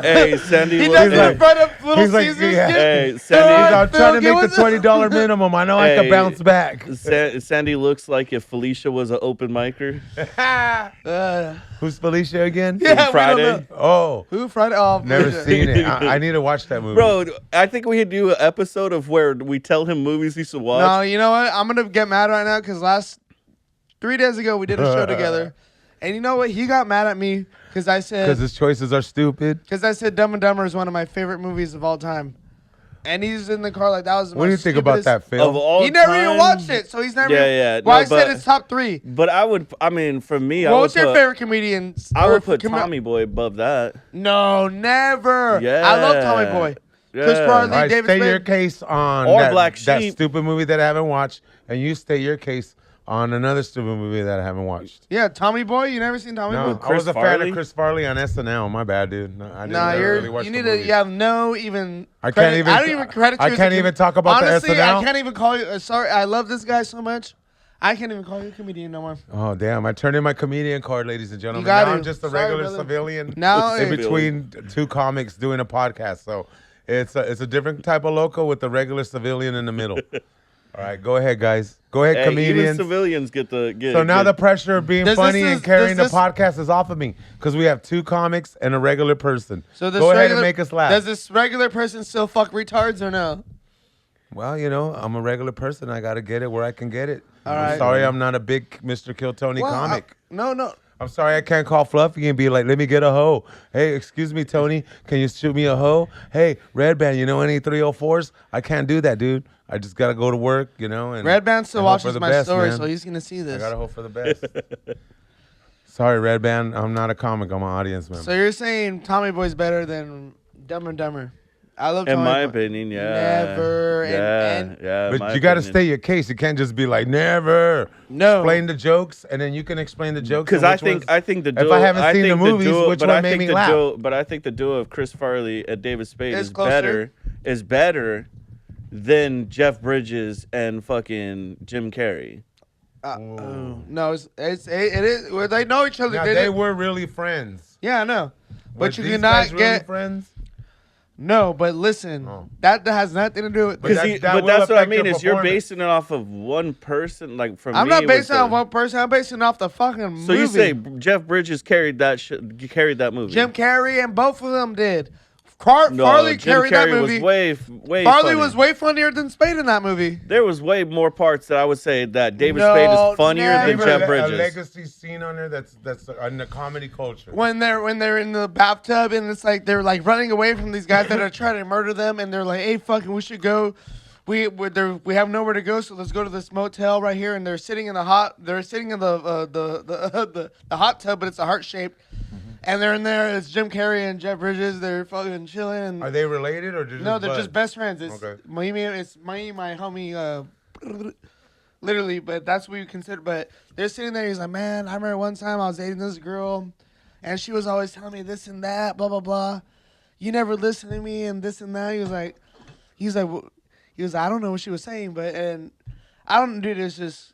Hey, Sandy. He look- does it like- in front of Little he's like, Caesars. yeah. dude. Hey, He's Sandy. Alright, I'm trying to Phil, make give the us a- $20 minimum. I know I can Hey. bounce back. Sandy looks like if Felicia was an open micer. Who's Felicia again? Yeah, we don't Friday. know. Oh, Who Friday? Oh, never Felicia. seen it. I need to watch that movie. Bro, I think we could do an episode of where we tell him movies he should watch. No, you know what? I'm gonna get mad right now because 3 days ago we did a show together, and you know what? He got mad at me because I Because said his choices are stupid. Dumb and Dumber is one of my favorite movies of all time, and he's in the car like that was. The What do you most think about stupidest- that Of film? all He never time, even watched it, so he's never. Yeah, yeah. Well, No, I said but- it's top 3. But I mean, for me, I What's would your put, favorite comedians? I or would put com- Tommy Boy above that. No, never. Yeah. I love Tommy Boy. Chris Yeah. Farley, All right, David state Spade. your case on Or that, Black that Sheep. stupid movie that I haven't watched, and you state your case on another stupid movie that I haven't watched. Yeah, Tommy Boy. You never seen Tommy No, Boy? I was a fan Farley? of Chris Farley on SNL. My bad, dude. No, I didn't Nah, never you're really watch you the need to. movies. You have no even. I credit. can't even. I don't even credit you. I as a can't com- even talk about Honestly, the SNL. I can't even call you. Sorry, I love this guy so much. I can't even call you a comedian no more. Oh damn! I turned in my comedian card, ladies and gentlemen. got Now to. I'm just a Sorry, regular brother. civilian Now in it- between two comics doing a podcast. So it's a different type of loco with the regular civilian in the middle. All right, go ahead, guys. Go ahead, Hey, even comedians. civilians get the get. So now get, the pressure of being Does funny this and is- carrying the does this- podcast is off of me because we have 2 comics and a regular person. So this go ahead regular, and make us laugh. Does this regular person still fuck retards or no? Well, you know, I'm a regular person. I got to get it where I can get it. All I'm right. sorry I'm not a big Mr. Kill Tony Well, comic. No. I'm sorry I can't call Fluffy and be like, let me get a hoe. Hey, excuse me, Tony, can you shoot me a hoe? Hey, Red Band, you know any 304s? I can't do that, dude. I just got to go to work, you know. And Red Band still and hope for watches the my best, story, man. so he's gonna see I this. got to hope for the best. Sorry, Red Band, I'm not a comic. I'm an audience member. So you're saying Tommy Boy's better than Dumb and Dumber? I love in Tommy my Boy. opinion, yeah. Never, and- Yeah, and- yeah. in But my you got to opinion. state your case. You can't just be like, never. No. Explain the jokes, and then you can explain the jokes. Because and I which think ones- the duo. If I haven't seen the think movies, duo, which but one I made think me the laugh? duo, but I think the duo of Chris Farley and David Spade Is is closer. better than Jeff Bridges and fucking Jim Carrey. No, it is. Well, they know each other. Now, They they didn't- were really friends. Yeah, I know. Were But you these cannot guys really get friends. no. But listen, Oh. that has nothing to do with. But Because that will that's what I affect your mean is you're performance. basing it off of one person. Like from I'm me, not it was basing it on the- one person. I'm basing it off the fucking So movie. you say Jeff Bridges carried that movie? Jim Carrey and both of them did. No, Farley Jim carried Carrey that movie. was way Farley funny. was way funnier than Spade in that movie. There was way more parts that I would say that David No, Spade is funnier than never. Jeff A Bridges. legacy scene on there that's in the comedy culture. When they're in the bathtub and it's like they're like running away from these guys that are trying to murder them and they're like, hey, fucking, we should go. We have nowhere to go, so let's go to this motel right here. And they're sitting in the hot tub, but it's a heart shaped. And they're in there. It's Jim Carrey and Jeff Bridges. They're fucking chilling. And Are they related or just no, they're buds? just best friends. It's Okay. my homie. Literally, but that's what you consider. But they're sitting there. He's like, man, I remember one time I was dating this girl, and she was always telling me this and that, blah blah blah. You never listen to me and this and that. He was like, I don't know what she was saying, but and I don't do this. Just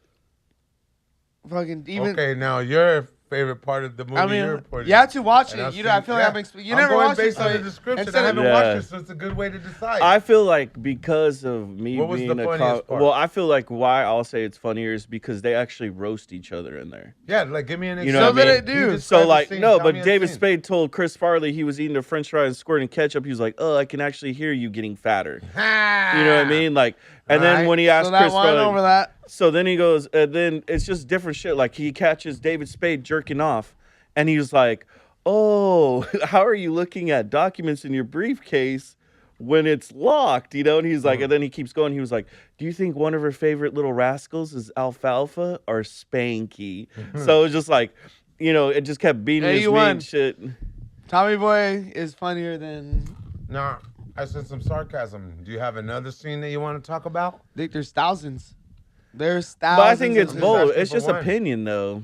fucking even. Okay, now you're favorite part of the movie I mean, you're reporting. you have to watch And it. I've You know, I seen- feel like you I'm never going watched it. based So on the description. I instead haven't of, watched it, so it's a good way to decide. I feel like because of me What was being the a funniest part? well, I feel like why I'll say it's funnier is because they actually roast each other in there. yeah, like give me an example. You know what I mean? So did it do? You describe So the like scene. no, Tell but me a David scene. Spade told Chris Farley he was eating a French fry and squirting ketchup. He was like, "Oh, I can actually hear you getting fatter." You know what I mean? Like, and then Alright. when he asked so that Chris one Farley, over that. so then he goes, and then it's just different shit. Like he catches David Spade jerking off, and he was like, "Oh, how are you looking at documents in your briefcase when it's locked?" You know, and he's like, and then he keeps going. He was like, "Do you think one of her favorite little rascals is Alfalfa or Spanky?" So it was just like, you know, it just kept beating Hey, his you meat won. and shit. Tommy Boy is funnier than. Nah, I said some sarcasm. Do you have another scene that you want to talk about? I think there's thousands. There's thousands. But I think it's of- both. asking It's for just one. opinion though,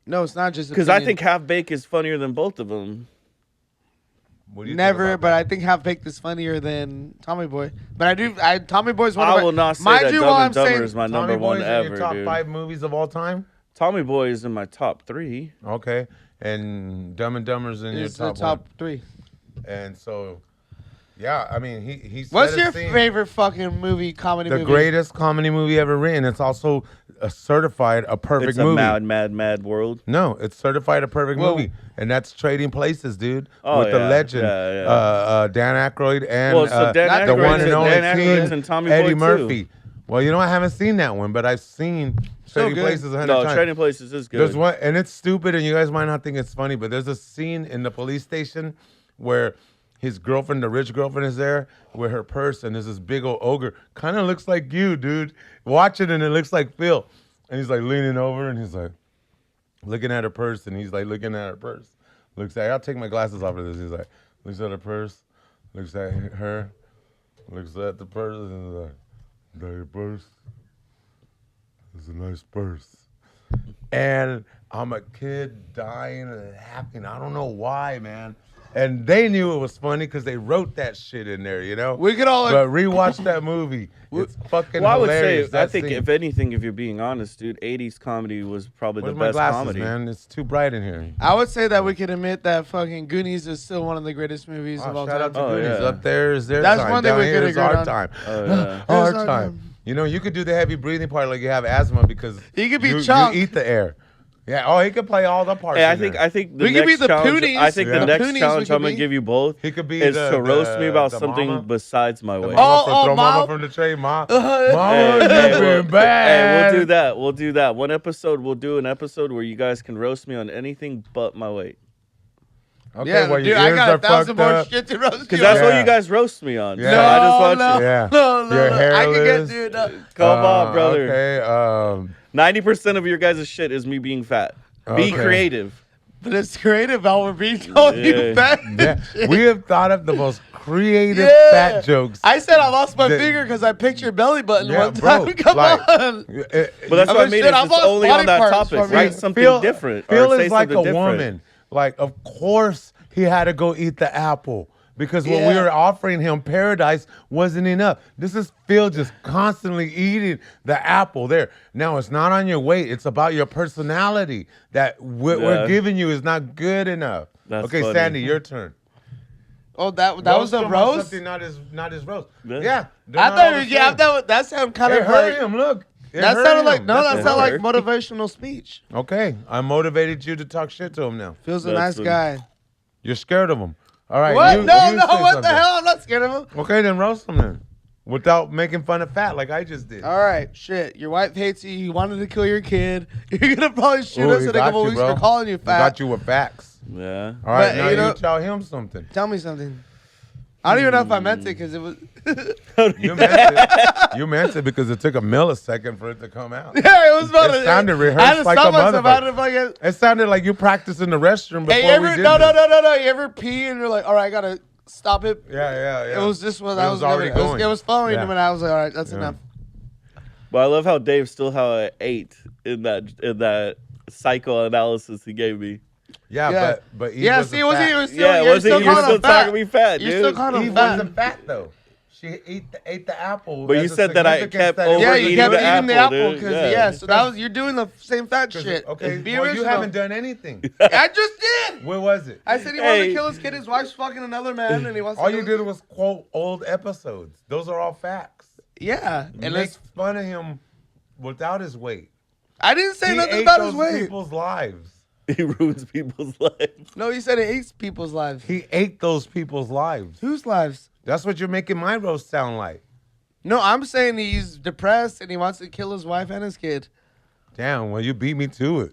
No, it's not just because I opinion. think Half Baked is funnier than both of them. What do you think Never, about but that? I think Half Baked is funnier than Tommy Boy. But Tommy Boy's one I of my. will not say mind that you, Dumb while and I'm Dumber saying- is my Tommy number one Boy's in ever, your top dude. 5 movies of all time? Tommy Boy is in my top 3. Okay. And Dumb and Dumber's in your Is the top, top 1. 3. And so, yeah, I mean, he said What's a your scene- favorite fucking comedy The movie? greatest comedy movie ever written. It's also a certified a perfect It's a movie. mad world. No, it's certified a perfect Whoa. movie, and that's Trading Places, dude. Oh, with the yeah, legend, yeah. Dan Aykroyd and Well, so Dan the Aykroyd's one in- and only Dan Aykroyd's King, in Tommy Eddie Boy, Murphy. too. Well, you know, I haven't seen that one, but I've seen Trading good. Places 100 No, times. Trading Places is good. There's one, and it's stupid, and you guys might not think it's funny, but there's a scene in the police station where his girlfriend, the rich girlfriend, is there with her purse, and there's this big old ogre. Kind of looks like you, dude. Watch it, and it looks like Phil. And he's like leaning over, and he's like looking at her purse, and he's like looking at her purse. Looks at, I'll take my glasses off of this. He's like, looks at her purse, looks at her, looks at the purse, and he's like, that purse. It's a nice purse. And I'm a kid dying and laughing. I don't know why, man. And they knew it was funny because they wrote that shit in there, you know? We could all. But rewatch that movie. It's fucking well, I would say, hilarious. I That think scene. if anything, if you're being honest, dude, 80s comedy was probably Where's the my best glasses, comedy. man? It's too bright in here. I would say that we could admit that fucking Goonies is still one of the greatest movies of all Shout out time. to Oh, Goonies. yeah. Up there is their That's time. one thing Down we here could is agree our on. time. Oh, yeah. Our It's our time. time. You know, you could do the heavy breathing part like you have asthma because He could be you Chunk. eat the air. Yeah. Oh, he could play all the parts. Hey, in there. I think the We could next be the challenge. Poonies. I think Yeah. the The next Poonies we challenge could I'm gonna be. give you both He could be is the- to roast me about the something mama. besides my The weight. mama Oh, throw mama Mom. from the tray, mama. Hey, Mama, you Hey, been we'll, bad. hey, we'll do that. We'll do that. One episode, we'll do an episode where you guys can roast me on anything but my weight. Okay, Yeah, well, dude, your I ears got are 1,000 more fucked up. shit to roast Because you that's on. what Yeah. you guys roast me on. Yeah. So I just want no, you. Yeah. no, You're I can get, hairless. dude. Come on, brother. Okay. 90% of your guys' shit is me being fat. Be Okay. creative. But it's creative how we're being told you Yeah. fat. Yeah, we have thought of the most creative Yeah. fat jokes. I said I lost my The- finger because I pictured belly button Yeah, one time. bro, Come like- on. But that's I what I mean, mean. shit, I've It's just lost only on body that parts topic. from Write you. something different. Phil or say is like a something different. woman. Like, of course, he had to go eat the apple because what we Yeah. were offering him, paradise, wasn't enough. This is Phil just constantly eating the apple there. Now, it's not on your weight. It's about your personality. That what we're Yeah. giving you is not good enough. That's okay, funny. Sandy, your turn. Oh, that was Roast the him on roast? something not his roast. Yeah. Yeah. they're I not all thought, the yeah, same. that sounded kind It of hurt like. him. Look. It That hurt sounded him. like, no, That's that it. sounded like hurt. motivational speech. Okay, I motivated you to talk shit to him now. Phil's a That's nice what- guy. You're scared of him. All right. What? you No, say what the something. hell? I'm not scared of him. Okay, then roast him then. Without making fun of fat like I just did. All right, shit. Your wife hates you. You wanted to kill your kid. You're gonna probably shoot Ooh, us he in a got couple you, weeks bro. for calling you We fat. got you with facts. Yeah. All right, But, now you know- you tell him something. Tell me something. I don't even know if I meant it because it was. You meant it. You meant it because it took a millisecond for it to come out. Yeah, it was about It sounded rehearsed I had to like stop a myself. I had motherfucker. to fucking. It sounded like you practiced in the restroom before Hey, you ever? we did No. this. You ever pee and you're like, all right, I gotta stop it. Yeah. It was just what But I it was already gonna, going. It was following Yeah. him, and I was like, all right, that's Yeah. enough. But I love how Dave still had 8 in that psychoanalysis he gave me. Yeah, but he yeah, wasn't see, was fat. he was still, Yeah, you're was he? still You were calling still him fat. talking me fat, You're dude. still calling He him fat. wasn't fat though. She ate the apple. But you As a said that I significance kept it was- Yeah, overeating you kept the eating the apple, apple dude. because Yeah. so that was you're doing the same fat 'cause- shit. Okay, Be well, you original. haven't done anything. I just did. Where was it? I said he wanted Hey. to kill his kid. His wife's fucking another man, and he wants. All to you kill did his- was quote old episodes. Those are all facts. Yeah, and Make let's. fun of him without his weight. I didn't say He nothing ate about those his weight. people's lives. He ruins people's lives. No, he said it eats people's lives. He ate those people's lives. Whose lives? That's what you're making my roast sound like. No, I'm saying he's depressed and he wants to kill his wife and his kid. Damn, well, you beat me to it.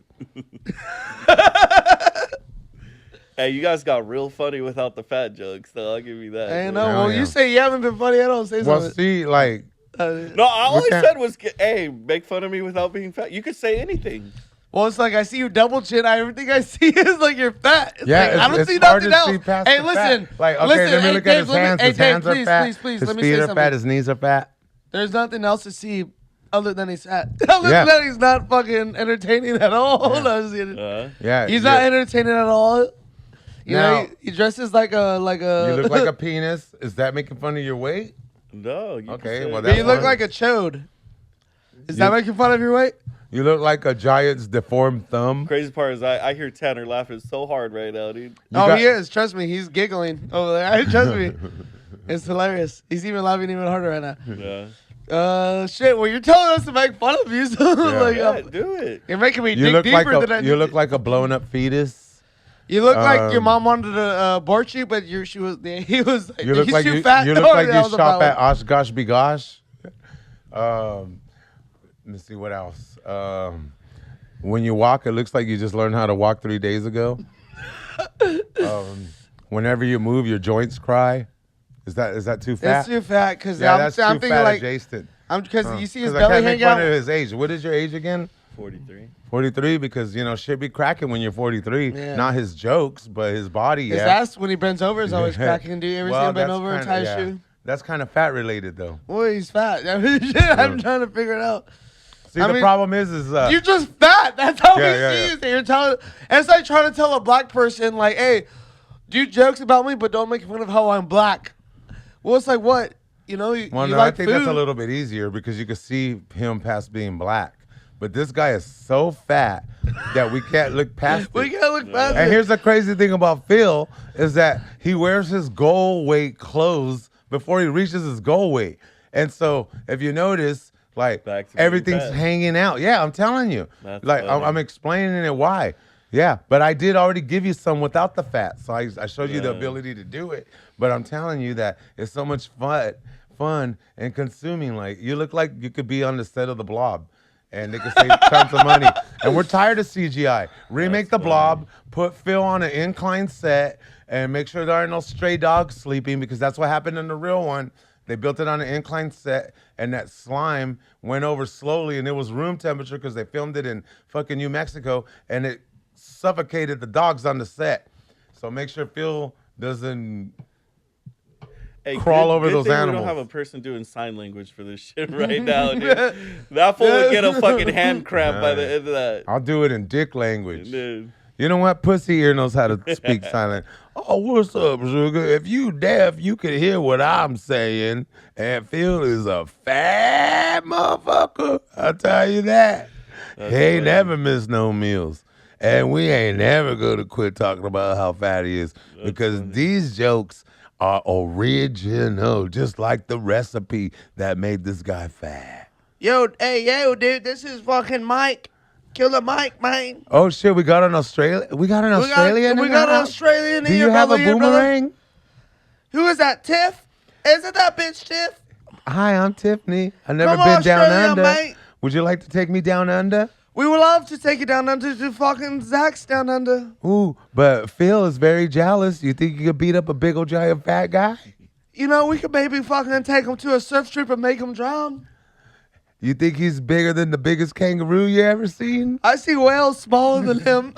Hey, you guys got real funny without the fat jokes, though. I'll give you that. I dude. know. Hell Well, yeah. you say you haven't been funny. I don't say Well, something. see, like, No, all We I can't- said was, hey, make fun of me without being fat. You could say anything. Well, it's like I see you double chin. Everything I see is like you're fat. It's yeah, like, I don't it's see hard nothing to else. see past Hey, the listen. fat. Like, okay, listen, let me hey, look Dave, at his hands. Hey, His Dave, hands are please, fat. please, His let me feet say are something. fat. His knees are fat. There's nothing else to see other than he's fat. Other Yeah. than that, he's not fucking entertaining at all. Yeah. No, I'm just kidding. Yeah, He's not entertaining at all. You Now- know, he dresses like a You look like a penis. Is that making fun of your weight? No. You Okay, can say well, But you that's look fine. like a chode. Is that making fun of your weight? You look like a giant's deformed thumb. Crazy part is I hear Tanner laughing so hard right now, dude. got- He is. Trust me, he's giggling over there. Trust me, it's hilarious. He's even laughing even harder right now. Yeah. Shit. Well, you're telling us to make fun of you, so like, Yeah, do it. you're making me You dig look like deeper than I. you look like a blown up fetus. You look like your um, mom wanted to abort you, but she was. He was. You look he's like too you, fat. you look Oh, like that you was a shop at problem. Oshkosh Bigosh. Let me see what else. When you walk, it looks like you just learned how to walk 3 days ago. Whenever you move, your joints cry. Is that too fat? It's too fat because Yeah, I'm that's I'm too thinking fat like adjacent. I'm because you see his 'Cause I belly can't make hang fun out. of his age. What is your age again? 43. 43, because shit be cracking when you're 43. Yeah. Not his jokes, but his body. His Yeah. ass when he bends over is always cracking. Do you ever see him bend that's over and kinda- tie his yeah. shoe? That's kind of fat related though. Boy, he's fat. I'm trying to figure it out. See, I the mean, problem is You're just fat. That's how Yeah, we yeah, see yeah. you. So you're telling. It's like trying to tell a black person, like, "Hey, do jokes about me, but don't make fun of how I'm black." Well, it's like what you well, you no, like I think food. that's a little bit easier because you can see him past being black. But this guy is so fat that we can't look past We it. gotta look past And it. here's the crazy thing about Phil is that he wears his goal weight clothes before he reaches his goal weight. And so if you notice, like Back to being everything's fat. hanging out. Yeah, I'm telling you. That's like funny. I'm explaining it why. Yeah, but I did already give you some without the fat. So I showed you the Yeah. ability to do it. But I'm telling you that it's so much fun and consuming. Like you look like you could be on the set of The Blob. And they could save tons of money. And we're tired of CGI. Remake The Blob, put Phil on an incline set, and make sure there are no stray dogs sleeping because that's what happened in the real one. They built it on an incline set, and that slime went over slowly, and it was room temperature because they filmed it in fucking New Mexico, and it suffocated the dogs on the set. So make sure Phil doesn't Hey, crawl over good those thing We animals. don't have a person doing sign language for this shit right now, dude. That fool would get a fucking hand cramp by the end of that. I'll do it in dick language. Dude. You know what? Pussy ear knows how to speak silent. Oh, what's up, sugar? If you deaf, you can hear what I'm saying. And Phil is a fat motherfucker. I'll tell you that. He ain't never missed no meals. And we ain't never gonna quit talking about how fat he is. Because these jokes are original, just like the recipe that made this guy fat. Yo, dude, this is fucking Mike. Killer Mike, man. Oh shit, we got an Australia. We got an Australian. We in got the an house? Australian Do here, you have a brother, here, brother. boomerang? Who is that, Tiff? Is it that bitch, Tiff? Hi, I'm Tiffany. I've never Come been on, down Australia, under. mate. Would you like to take me down under? We would love to take you down under to fucking Zach's down under. Ooh, but Phil is very jealous. You think you could beat up a big old giant fat guy? You know, we could maybe fucking take him to a surf trip and make him drown. You think he's bigger than the biggest kangaroo you ever seen? I see whales smaller than him.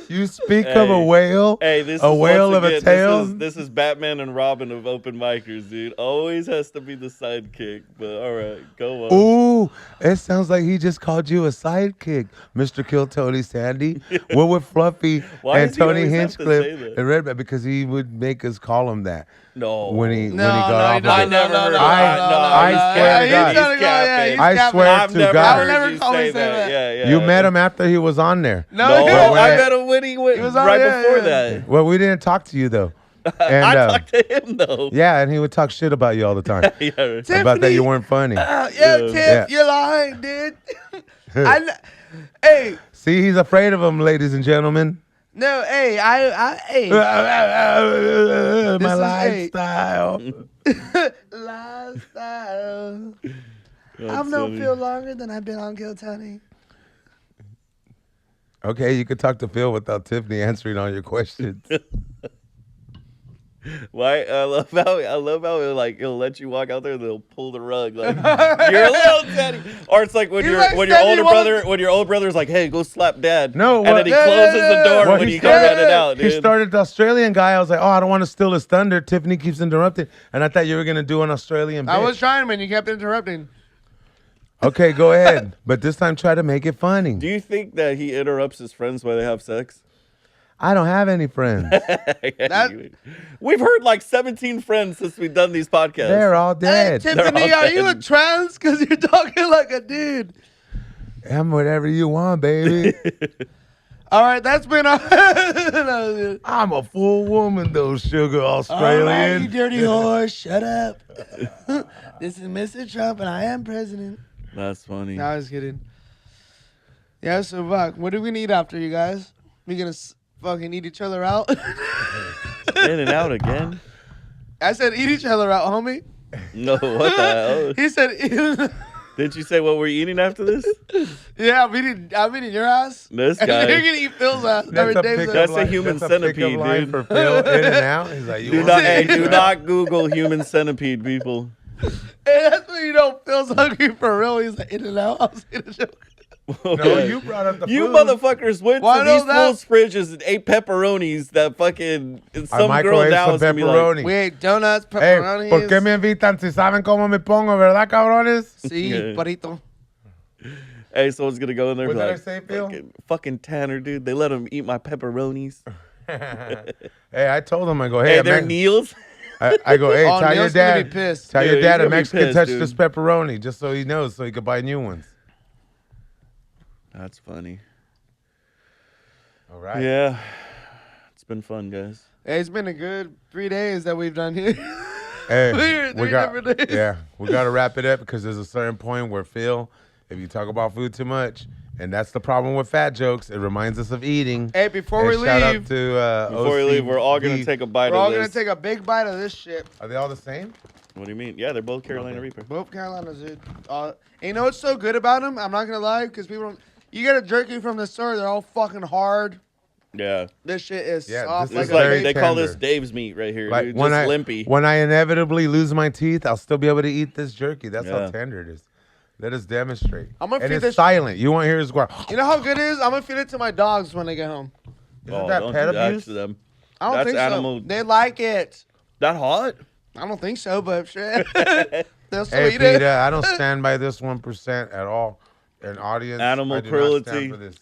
You speak of a whale. Hey, this a is whale once of a again, tail. This is Batman and Robin of open micers, dude. Always has to be the sidekick. But all right, go on. Ooh, it sounds like he just called you a sidekick, Mr. Kill Tony Sandy. What would Fluffy Why and does he Tony always have to say Hinchcliffe that? and Redback? Because he would make us call him that No. when he No, got no, off he of doesn't. it. never no, heard no, of no, that. no, No, I no, swear to he's God. trying to go, yeah, he's I capping. swear I've to never God. I would heard never you call say me say that. that. Yeah. You met him after he was on there. No, No, yeah, I yeah. met him when he went He was on, right yeah, before yeah. that. Well, we didn't talk to you though. And, I talked to him though. yeah, and he would talk shit about you all the time. Yeah. About that you weren't funny. Yeah, Yeah. Tiff, you're lying, dude. Hey, See, he's afraid of him, ladies and gentlemen. no, hey, hey. My is- lifestyle. Lifestyle. That's I've known funny. Phil longer than I've been on Kill Tony. Okay, you could talk to Phil without Tiffany answering all your questions. Why? I love how like he'll let you walk out there and they'll pull the rug like you're alone, Daddy. Or it's like when He's your like when your standing older brother's like, hey, go slap Dad. No, and what- then he Yeah, closes yeah, the yeah. door Well, when he you come started- running out, dude. He started the Australian guy. I was like, oh, I don't want to steal his thunder. Tiffany keeps interrupting. And I thought you were going to do an Australian bit. I was trying, man. You kept interrupting. Okay, go ahead. But this time try to make it funny. Do you think that he interrupts his friends while they have sex? I don't have any friends. We've heard like 17 friends since we've done these podcasts. They're all dead. Hey, Tiffany, all are you a dead. trans? Because you're talking like a dude. I'm whatever you want, baby. All right, that's been our. No, I'm a full woman, though, sugar all right, you Australian. dirty whore, shut up. This is Mr. Trump, and I am president. That's funny. No, I was kidding. Yeah, so fuck. What do we need after, you guys? We gonna fucking eat each other out? In and out again? I said eat each other out, homie. No, what the hell? He said, Did you say what we're eating after this? yeah, I'm eating your ass. This And guy. you're gonna eat Phil's ass. That's a Dave's pickup ass. That's a line- human that's a pickup centipede, line dude. for Phil, in and out. He's like, you Do want not, to hey, eat do that? not Google human centipede, people. Hey, that's when you know Phil's hungry for real. He's like, in and out. I was gonna joke. No, you brought up the You food. motherfuckers went Why to know these that? fools' fridges and ate pepperonis that fucking and I some girl microwave down some was gonna be like, pepperoni. Wait, donuts, Hey, pepperoni. ¿por qué me invitan si saben cómo me pongo, verdad, cabrones? Sí, Yeah. burrito. hey, someone's gonna go in there and What be did I like, say, Phil? fucking Tanner, dude. They let him eat my pepperonis. Hey, I told him, I go, hey, Hey, a they're Mex- Neil's. I go, hey, Oh, tell your Neil's gonna dad. be pissed. Tell Yeah, your he's dad a gonna be Mexican pissed, touched dude. this pepperoni just so he knows, so he could buy new ones. That's funny. All right. Yeah, it's been fun, guys. Hey, it's been a good 3 days that we've done here. Hey, We're we three got different days. yeah, we got to wrap it up because there's a certain point where Phil, if you talk about food too much, and that's the problem with fat jokes, it reminds us of eating. Hey, before And we shout out leave, to Before we leave, we're all gonna OCB. take a bite we're of all this. gonna take a big bite of this shit. Are they all the same? What do you mean? Yeah, they're both Carolina Reaper. Both Carolinas, dude. And you know what's so good about them? I'm not gonna lie, because people don't. You get a jerky from the store, they're all fucking hard. Yeah, This shit is Yeah, soft this like it's is a like very they baby. call this tender. Dave's meat right here, Like dude. when Just I limpy. when I inevitably lose my teeth, I'll still be able to eat this jerky. That's Yeah. how tender it is. Let us demonstrate. I'm gonna and feed it's this- silent. You won't hear his squawk. You know how good it is? I'm gonna feed it to my dogs when they get home. Isn't that don't pet do that abuse? to them. I don't That's think animal- so. They like it. That hot? I don't think so, but shit. They'll still Hey, eat it. Peter, I don't stand by this 1% at all. An audience, Animal I do cruelty. Not stand for this.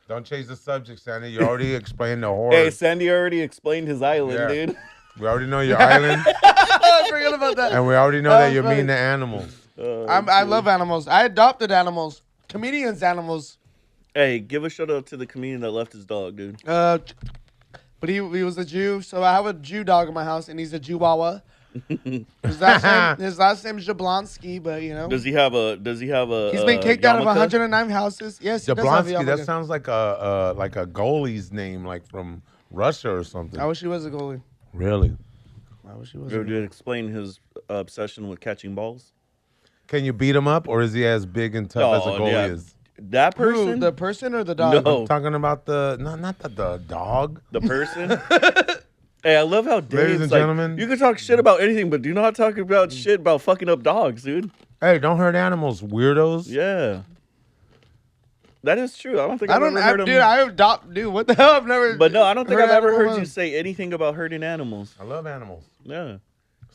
Don't change the subject, Sandy. You already explained the horror. Hey, Sandy already explained his island, Yeah. dude. We already know your island, I forgot about that. and we already know that you're Right. mean to animals. I love animals. I adopted animals. Comedians' animals. Hey, give a shout out to the comedian that left his dog, dude. But he was a Jew, so I have a Jew dog in my house, and he's a Jewawa. His last name is Jablonski, but you know. Does he have a? He's been kicked out of yarmulke? 109 houses. Yes, he does have a Jablonski, that yarmulke. sounds like a goalie's name, like from Russia or something. I wish he was a goalie. Really? I wish he was. Did it explain his obsession with catching balls? Can you beat him up, or is he as big and tough as a Oh, goalie yeah. is? That Who, person? the person or the dog? No. I'm talking about not the dog. The person? Hey, I love how Dave's Ladies and like, gentlemen. you can talk shit about anything, but do not talk about shit about fucking up dogs, dude. Hey, don't hurt animals, weirdos. Yeah. That is true. I don't think I I've don't, ever heard him. dude, what the hell? I've never. But no, I don't think I've ever heard you animal say anything about hurting animals. I love animals. Yeah.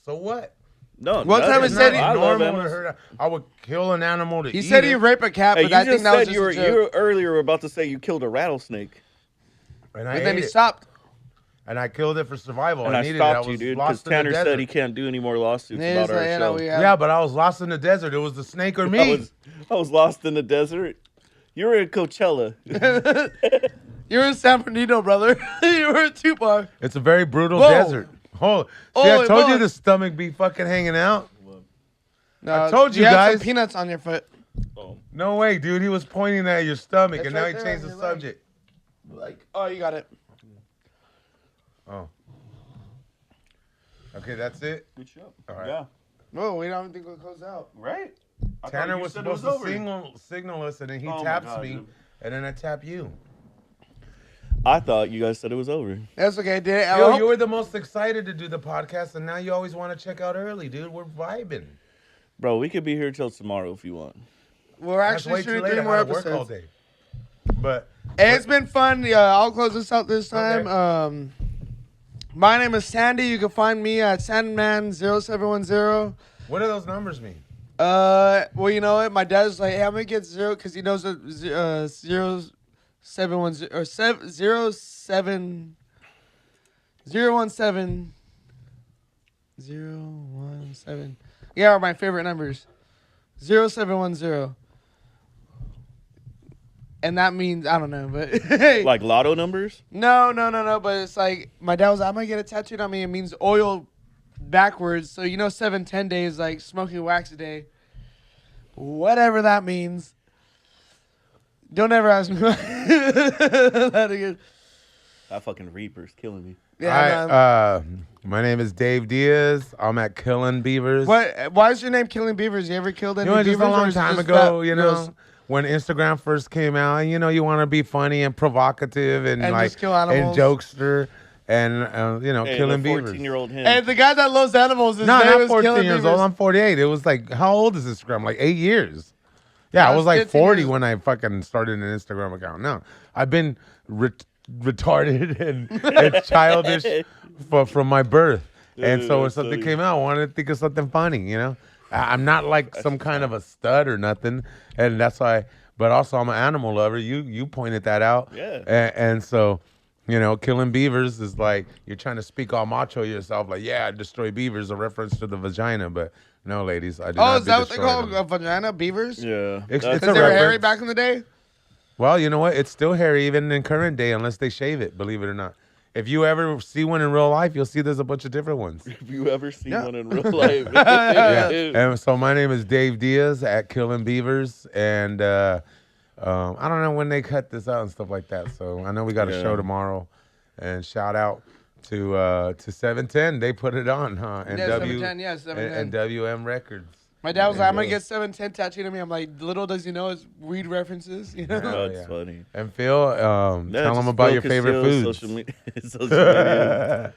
So what? No. One time nothing. he said I love normal to animals. hurt. I would kill an animal to He eat said it. he'd rape a cat, Hey, but you I think just that was said just you were a joke. you were earlier were about to say you killed a rattlesnake. And I But then ate he it. stopped. And I killed it for survival. And I needed stopped it. I you, was dude, because lost in the Tanner said desert. he can't do any more lawsuits Yeah, about he's our like, show. Yeah, but I was lost in the desert. It was the snake or me. I was lost in the desert. You were in Coachella. You were in San Bernardino, brother. You were in Tupac. It's a very brutal Whoa. desert. Oh, see, Oh, I told you whoa. the stomach be fucking hanging out. No, I told you had guys. some peanuts on your foot. No way, dude. He was pointing at your stomach, It's and now right he there changed on the your leg. subject. Like, oh, you got it. Oh. Okay, that's it. Good show. All right. Yeah. No, we don't think we'll close out. Right? I Tanner thought you was said it supposed to over. signal us, and then he Oh my taps God, me, dude. and then I tap you. I thought you guys said it was over. That's okay. Did it? Yo, you were the most excited to do the podcast, and now you always want to check out early, dude. We're vibing. Bro, we could be here till tomorrow if you want. We're That's actually way too shooting late. 3 I more gotta work all episodes. day. But Hey, it's been fun. Yeah, I'll close this out this time. Okay. My name is Sandy. You can find me at Sandman0710. what do those numbers mean? Well, you know what? My dad's like, hey, I'm gonna get 0 because he knows that 0710 or 07017 017. Yeah, are my favorite numbers. 0710. And that means I don't know, but Like lotto numbers? no. But it's like my dad was like, I'm gonna get it tattooed on me. It means oil backwards. So you know 710 days like smoking wax a day. Whatever that means. Don't ever ask me that again. That fucking Reaper's killing me. Yeah, Hi, my name is Dave Diaz. I'm at Killing Beavers. what? Why is your name Killing Beavers? You ever killed any You know, beavers? just a or long is it time just ago, fat you girls? know, when Instagram first came out, you know, you want to be funny and provocative and, And like just kill animals. and jokester and you know, Hey, killing the beavers. 14-year-old him. Hey, the guy that loves animals, his No, name not is 14 Killing years Beavers. old. I'm 48. It was like, how old is Instagram? Like 8 years. Yeah, I No, was it's like 15 40 years. when I fucking started an Instagram account. No, I've been retarded and childish from my birth. And so when that's something funny. came out, I wanted to think of something funny, you know? I'm not like some kind of a stud or nothing. And that's why, but also I'm an animal lover. You pointed that out. Yeah. And so, you know, killing beavers is like you're trying to speak all macho yourself, like, yeah, I destroy beavers, a reference to the vagina. But no, ladies, I do Oh, not is that what they destroy call them. a vagina? Beavers? Yeah. It's That's- Because a they were hairy reference. back in the day? Well, you know what? It's still hairy even in current day unless they shave it, believe it or not. If you ever see one in real life, you'll see there's a bunch of different ones. If you ever seen Yeah. one in real life. Yeah. And so my name is Dave Diaz at Killing Beavers. And I don't know when they cut this out and stuff like that. So I know we got a Yeah. show tomorrow. And shout out to 710. They put it on, huh? And Yeah, 710, yeah, 710. and WM Records. My dad was like, I'm going to Yeah. get 710 tattooed on me. I'm like, little does he know it's weed references, you know? Oh, it's yeah. funny. And Phil, Yeah, tell them just about Fil your favorite Castillo, foods. Social media. Social media.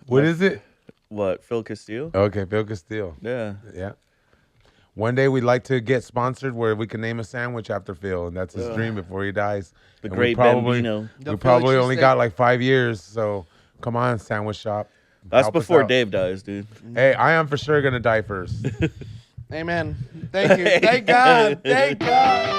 What is it? What? Fil Castillo? Okay, Fil Castillo. Yeah. Yeah. One day we'd like to get sponsored where we can name a sandwich after Phil, and that's his dream before he dies. The And Great we probably, Bambino. The We Philly probably only cheesesteak. got like 5 years, so come on, sandwich shop. That's Help us before out. Dave dies, dude. Hey, I am for sure gonna die first. Amen. Thank you. Thank God. Thank God.